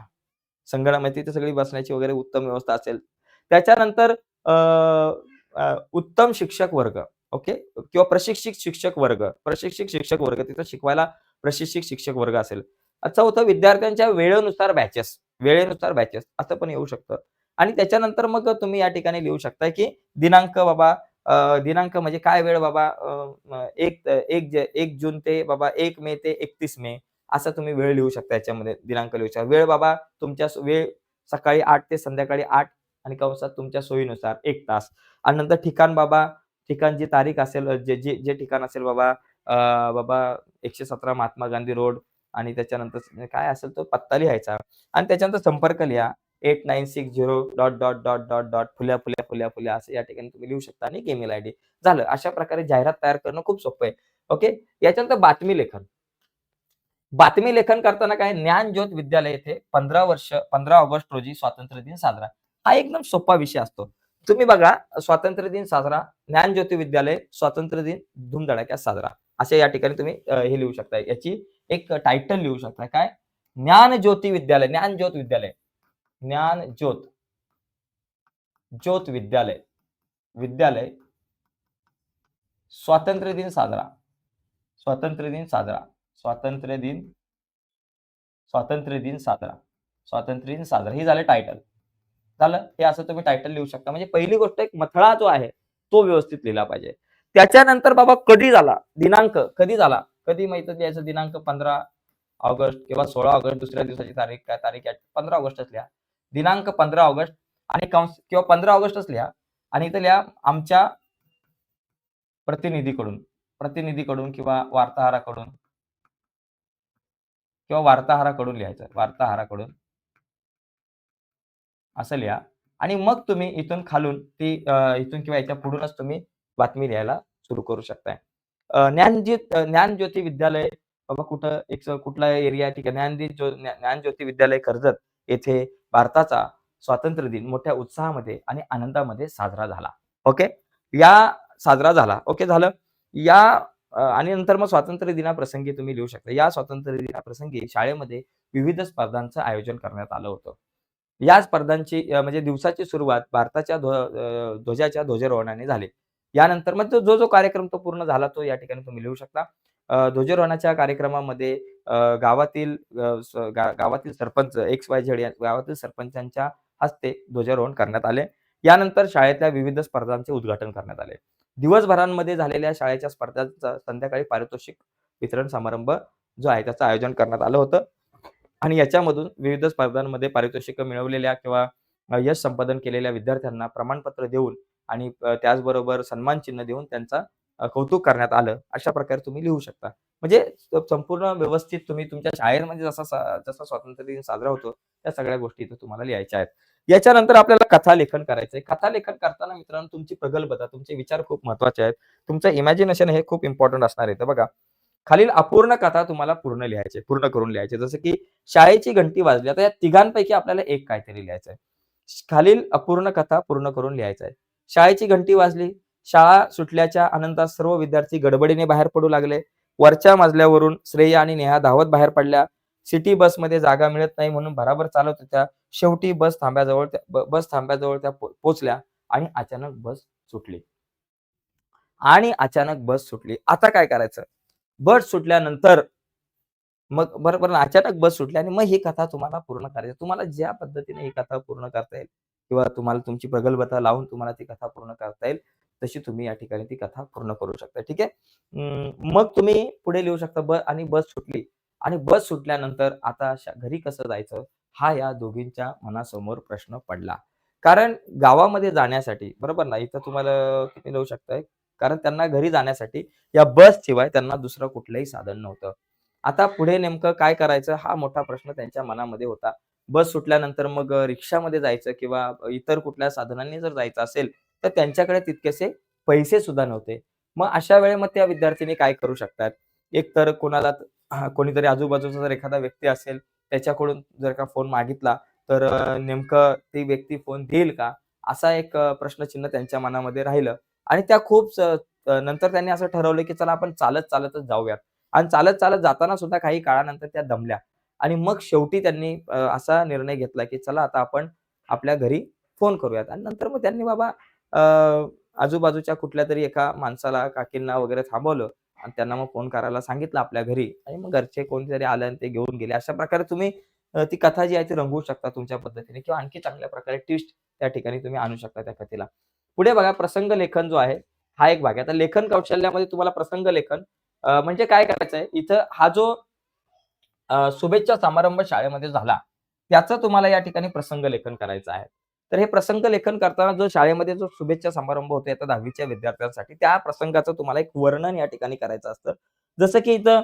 संगणकामध्ये तिथे सगळी बसण्याची वगैरे उत्तम व्यवस्था असेल. त्याच्यानंतर उत्तम शिक्षक वर्ग. ओके. किंवा प्रशिक्षित शिक्षक वर्ग. प्रशिक्षित शिक्षक वर्ग, तिथं शिकवायला प्रशिक्षित शिक्षक वर्ग असेल. चौथं, विद्यार्थ्यांच्या वेळेनुसार बॅचेस, वेळेनुसार बॅचेस असं पण येऊ शकतं. आणि त्याच्यानंतर मग तुम्ही या ठिकाणी लिहू शकता, की दिनांक बाबा, दिनांक म्हणजे काय वेळ बाबा, 1 जून ते बाबा 1 मे ते 31 मे असा तुम्ही वेळ लिहू शकता. याच्यामध्ये दिनांक लिहू शकता. वेळ बाबा तुमच्या वेळ सकाळी 8 ते संध्याकाळी 8 आणि कंसात तुमच्या सोयीनुसार 1 तास. आणि नंतर ठिकाण बाबा, ठिकाण जी तारीख असेल, जे ठिकाण असेल बाबा, बाबा 117 महात्मा गांधी रोड आणि त्याच्यानंतर काय असेल तो पत्ता लिहायचा आणि त्याच्यानंतर संपर्क लिहा. 8960 dot dot dot dot dot फुल्या फुल्या फुल्या फुल्या असं या ठिकाणी तुम्ही लिहू शकता आणि ईमेल आयडी झालं. अशा प्रकारे जाहिरात तयार करणं खूप सोपं आहे. ओके. याच्यानंतर बातमी लेखन. बातमी लेखन करताना काय, ज्ञानज्योत विद्यालय येथे 15 ऑगस्ट रोजी स्वातंत्र्य दिन साजरा. हा एकदम सोपा विषय असतो. तुम्ही बघा, स्वातंत्र्य दिन साजरा, ज्ञानज्योती विद्यालय स्वातंत्र्य दिन धूमधडाक्यात साजरा. असे या ठिकाणी तुम्ही हे लिहू शकता. याची एक टायटल लिहू शकता. काय? ज्ञानज्योती विद्यालय, ज्ञानज्योत विद्यालय, ज्ञानज्योत, ज्योत विद्यालय, विद्यालय स्वातंत्र्य दिन साजरा, स्वातंत्र्य दिन साजरा, स्वातंत्र्य दिन, स्वातंत्र्य दिन साजरा, स्वातंत्र्य दिन साजरा. हे झालं टायटल. झालं. हे असं तुम्ही टायटल लिहू शकता. म्हणजे पहिली गोष्ट एक मथळा जो आहे, तो व्यवस्थित लिहिला पाहिजे. त्याच्यानंतर बाबा कधी झाला, दिनांक कधी झाला, कधी माहिती द्यायचं दिनांक 15 ऑगस्ट किंवा 16 ऑगस्ट दुसऱ्या दिवसाची तारीख काय तारीख आहे 15 ऑगस्टच लिहा. दिनांक 15 ऑगस्ट आणि कंस किंवा 15 ऑगस्टच लिहा आणि इथे लिहा आमच्या प्रतिनिधीकडून, प्रतिनिधीकडून किंवा वार्ताहराकडून लिहायचं. वार्ताहराकडून असं लिहा आणि मग तुम्ही इथून खालून इथून किंवा याच्या पुढूनच तुम्ही बातमी लिहायला सुरू करू शकताय. ज्ञानज्योती विद्यालय बाबा कुठं कुठला एरिया ठीक आहे. ज्ञानज्योती विद्यालय कर्जत येथे भारताचा स्वातंत्र्य दिन मोठ्या उत्साहामध्ये आणि आनंदामध्ये साजरा झाला. ओके. या साजरा झाला. ओके झालं. या आणि नंतर मग स्वातंत्र्य दिनाप्रसंगी तुम्ही लिहू शकता. या स्वातंत्र्य दिनाप्रसंगी शाळेमध्ये विविध स्पर्धांचं आयोजन करण्यात आलं होतं. या स्पर्धांची म्हणजे दिवसाची सुरुवात भारताच्या ध्वजाच्या ध्वजारोहणाने झाली. यानंतर मग जो कार्यक्रम तो पूर्ण झाला तो या ठिकाणी तुम्ही लिहू शकता. ध्वजारोहणाच्या कार्यक्रमामध्ये गावातील गावातील सरपंच XYZ या गावातील सरपंचांच्या हस्ते ध्वजारोहण करण्यात आले. यानंतर शाळेतल्या विविध स्पर्धांचे उद्घाटन करण्यात आले. दिवसभरांमध्ये झालेल्या शाळेच्या स्पर्धांचा संध्याकाळी पारितोषिक वितरण समारंभ जो आहे त्याचं आयोजन करण्यात आलं होतं. आणि याच्यामधून विविध स्पर्धांमध्ये पारितोषिकं मिळवलेल्या किंवा यश संपादन केलेल्या विद्यार्थ्यांना प्रमाणपत्र देऊन आणि त्याचबरोबर सन्मान चिन्ह देऊन त्यांचा कौतुक करण्यात आलं. अशा प्रकारे तुम्ही लिहू शकता. म्हणजे संपूर्ण व्यवस्थित तुम्ही तुमच्या शाळेमध्ये जसा स्वातंत्र्य दिन साजरा होतो, त्या सगळ्या गोष्टी इथं तुम्हाला लिहायच्या आहेत. याच्यानंतर आपल्याला कथालेखन करायचंय. कथालेखन करताना मित्रांनो तुमची प्रगल्भता, तुमचे विचार खूप महत्त्वाचे आहेत. तुमचं इमॅजिनेशन हे खूप इम्पोर्टंट असणार आहे. तर बघा, खालील अपूर्ण कथा तुम्हाला पूर्ण करून लिहायचे. जसं की शाळेची घंटी वाजली. आता या तिघांपैकी आपल्याला एक काहीतरी लिहायचं आहे. खालील अपूर्ण कथा पूर्ण करून लिहायचं आहे. शाळेची घंटी वाजली. शाळा सुटल्याच्या आनंदात सर्व विद्यार्थी गडबडीने बाहेर पडू लागले. वरच्या मजल्यावरून श्रेया आणि नेहा धावत बाहेर पडल्या. सिटी बसमध्ये जागा मिळत नाही म्हणून भराभर चालत होत्या. शेवटी बस थांब्याजवळ त्या पोहोचल्या आणि अचानक बस सुटली. आता काय करायचं? बस सुटल्यानंतर मग बरोबर ना, अचानक बस सुटली आणि मग ही कथा तुम्हाला पूर्ण करायची. तुम्हाला ज्या पद्धतीने ही कथा पूर्ण करता येईल किंवा तुम्हाला तुमची प्रगल्भता लावून तुम्हाला ती कथा पूर्ण करता येईल, तशी तुम्ही या ठिकाणी ती कथा पूर्ण करू शकता. ठीक आहे. मग तुम्ही पुढे लिहू शकता आणि बस सुटली आणि बस सुटल्यानंतर आता घरी कसं जायचं? हा या दोघींच्या मनासमोर प्रश्न पडला. कारण गावामध्ये जाण्यासाठी बरोबर ना, इथं तुम्हाला किती लिहू शकताय? कारण त्यांना घरी जाण्यासाठी या बसशिवाय त्यांना दुसरं कुठलंही साधन नव्हतं. आता पुढे नेमकं काय करायचं हा मोठा प्रश्न त्यांच्या मनामध्ये होता. बस सुटल्यानंतर मग रिक्षामध्ये जायचं किंवा इतर कुठल्या साधनांनी जर जायचं असेल, तर त्यांच्याकडे तितकेसे पैसे सुद्धा नव्हते. मग अशा वेळी मग त्या विद्यार्थिनी काय करू शकतात? एक तर कोणीतरी आजूबाजूचा जर एखादा व्यक्ती असेल, त्याच्याकडून जर का फोन मागितला, तर नेमकं ती व्यक्ती फोन देईल का? असा एक प्रश्नचिन्ह त्यांच्या मनामध्ये राहिलं आणि त्या नंतर त्यांनी असं ठरवलं, की चला आपण चालतच जाऊयात. आणि चालत जाताना सुद्धा काही काळानंतर त्या दमल्या आणि मग शेवटी त्यांनी असा निर्णय घेतला, की चला आता आपण आपल्या घरी फोन करूयात आणि नंतर मग त्यांनी बाबा आजूबाजूच्या कुठल्यातरी एका माणसाला, काकींना वगैरे थांबवलं आणि त्यांना मग फोन करायला सांगितलं आपल्या घरी आणि मग घरचे कोणीतरी आले आणि ते घेऊन गेले. अशा प्रकारे तुम्ही ती कथा जी आहे ती रंगवू शकता तुमच्या पद्धतीने किंवा आणखी चांगल्या प्रकारे ट्विस्ट त्या ठिकाणी तुम्ही आणू शकता त्या कथेला. पुढे बघा प्रसंग लेखन जो आहे, हा एक भाग आहे. आता लेखन कौशल्यामध्ये तुम्हाला प्रसंग लेखन म्हणजे काय करायचंय इथं हा जो शुभेच्छा समारंभ शाळेमध्ये झाला, त्याचं तुम्हाला या ठिकाणी प्रसंग लेखन करायचं आहे. तर हे प्रसंग लेखन करताना शाळेमध्ये जो शुभेच्छा समारंभ होतो आता 10वीच्या विद्यार्थ्यांसाठी, त्या प्रसंगाचं तुम्हाला एक वर्णन या ठिकाणी करायचं असतं. जसं की इथं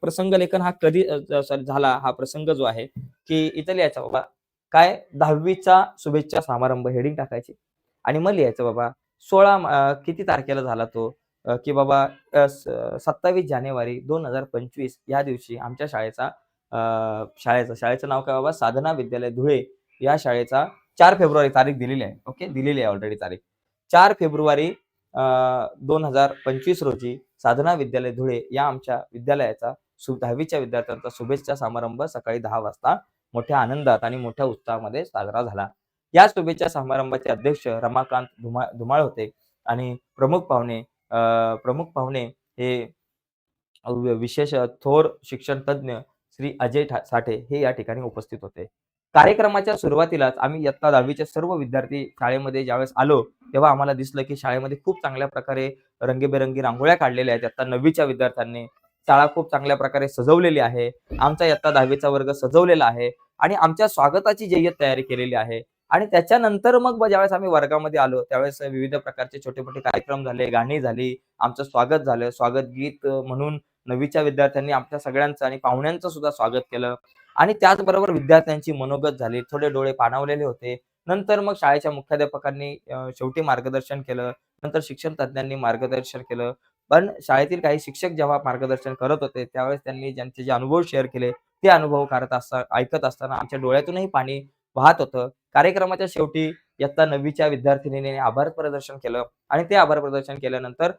प्रसंग लेखन हा कधी झाला हा प्रसंग जो आहे, की इथं लिहायचा बाबा काय 10वीचा शुभेच्छा समारंभ हेडिंग टाकायची आणि मग लिहायचं बाबा किती तारखेला झाला तो की बाबा 27 जानेवारी 2025 या दिवशी आमच्या शाळेचं नाव काय बाबा साधना विद्यालय धुळे या शाळेचा 4 फेब्रुवारी तारीख दिलेली आहे. ओके. दिलेली आहे ऑलरेडी तारीख. 4 फेब्रुवारी 2025 रोजी साधना विद्यालय धुळे या आमच्या विद्यालयाचा 10वीच्या विद्यार्थ्यांचा शुभेच्छा समारंभ सकाळी 10 वाजता मोठ्या आनंदात आणि मोठ्या उत्साहामध्ये साजरा झाला. या शुभेच्छा समारंभाचे अध्यक्ष रमाकांत धुमाळ होते आणि प्रमुख पाहुणे हे विशेष थोर शिक्षण तज्ञ श्री अजय साठे हे या ठिकाणी उपस्थित होते. कार्यक्रमाच्या सुरुवातीलाच आम्ही इयत्ता 10वीचे सर्व विद्यार्थी शाळेमध्ये ज्यावेळेस आलो, तेव्हा आम्हाला दिसलं की शाळेमध्ये खूप चांगल्या प्रकारे रंगीबेरंगी रांगोळ्या काढलेल्या आहेत इयत्ता 9वीच्या विद्यार्थ्यांनी. शाळा खूप चांगल्या प्रकारे सजवलेली आहे. आमचा इयत्ता 10वीचा वर्ग सजवलेला आहे आणि आमच्या स्वागताची जय्यत तयारी केलेली आहे. आणि त्याच्यानंतर मग ज्यावेळेस आम्ही वर्गामध्ये आलो, त्यावेळेस विविध प्रकारचे छोटे-मोठे कार्यक्रम झाले, गाणी झाली, आमचं स्वागत झालं. स्वागत गीत म्हणून 9वीच्या विद्यार्थ्यांनी आमच्या सगळ्यांचं आणि पाहुण्यांचं सुद्धा स्वागत केलं आणि त्याचबरोबर विद्यार्थ्यांची मनोगत झाली. थोडे डोळे पाणावलेले होते. नंतर मग शाळेच्या मुख्याध्यापकांनी शेवटी मार्गदर्शन केलं. नंतर शिक्षण तज्ञांनी मार्गदर्शन केलं. पण शाळेतील काही शिक्षक जेव्हा मार्गदर्शन करत होते, त्यावेळेस त्यांनी ज्यांचे जे अनुभव शेअर केले, ते अनुभव ऐकत असताना आमच्या डोळ्यातूनही पाणी वाहत होतं. कार्यक्रमाच्या शेवटी इयत्ता 9वीच्या विद्यार्थिनीने आभार प्रदर्शन केलं आणि ते आभार प्रदर्शन केल्यानंतर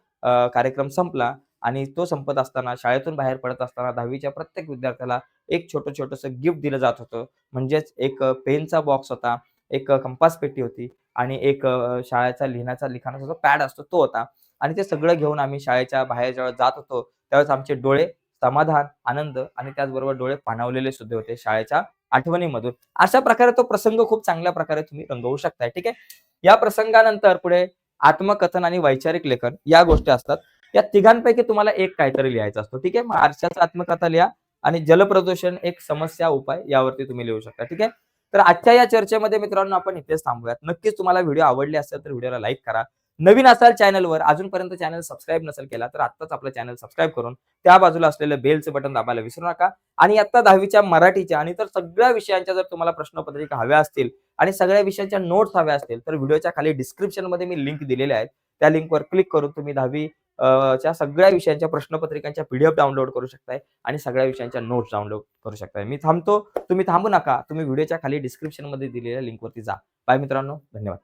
कार्यक्रम संपला आणि तो संपत असताना शाळेतून बाहेर पडत असताना 10वीच्या प्रत्येक विद्यार्थ्याला एक छोटं-छोटंसं गिफ्ट दिलं जात होतं. म्हणजेच एक पेनचा बॉक्स होता, एक कंपास पेटी होती आणि एक शाळेचा लिखाणाचा जो पॅड असतो तो होता आणि ते सगळं घेऊन आम्ही शाळेच्या बाहेर जेव्हा जात होतो, त्यावेळेस आमचे डोळे समाधान, आनंद आणि त्याचबरोबर डोळे पाणावलेले सुद्धा होते शाळेच्या आठवणीमधून. अशा प्रकारे तो प्रसंग खूप चांगल्या प्रकारे तुम्ही रंगवू शकताय. ठीक आहे. या प्रसंगानंतर पुढे आत्मकथन आणि वैचारिक लेखन या गोष्टी असतात. या तिघांपैकी तुम्हाला एक काहीतरी लिहायचा असतो. ठीक आहे. मग आरशाचं आत्मकथा लिहा आणि जलप्रदूषण एक समस्या उपाय यावरती तुम्ही लिहू शकता. ठीक आहे. तर आजच्या या चर्चेमध्ये मित्रांनो आपण इथेच थांबूयात. नक्कीच तुम्हाला व्हिडिओ आवडले असेल तर व्हिडिओला लाईक करा. नवीन असाल चॅनलवर, अजूनपर्यंत चॅनल सबस्क्राईब नसेल केला तर आत्ताच आपलं चॅनल सबस्क्राईब करून त्या बाजूला असलेलं बेलचं बटन दाबायला विसरू नका. आणि इयत्ता 10वीच्या मराठीच्या आणि इतर सगळ्या विषयांच्या जर तुम्हाला प्रश्नपत्रिका हव्या असतील आणि सगळ्या विषयांच्या नोट्स हव्या असतील, तर व्हिडिओच्या खाली डिस्क्रिप्शनमध्ये मी लिंक दिलेल्या आहेत. त्या लिंकवर क्लिक करून तुम्ही 10वी च्या सगळ्या विषयांच्या प्रश्नपत्रिकांच्या पीडीएफ डाउनलोड करू शकताय आणि सगळ्या विषयांच्या नोट्स डाउनलोड करू शकताय. मी थांबतो. तुम्ही थांबू नका. तुम्ही व्हिडिओच्या खाली डिस्क्रिप्शनमध्ये दिलेल्या लिंकवरती जा. बाय मित्रांनो. धन्यवाद.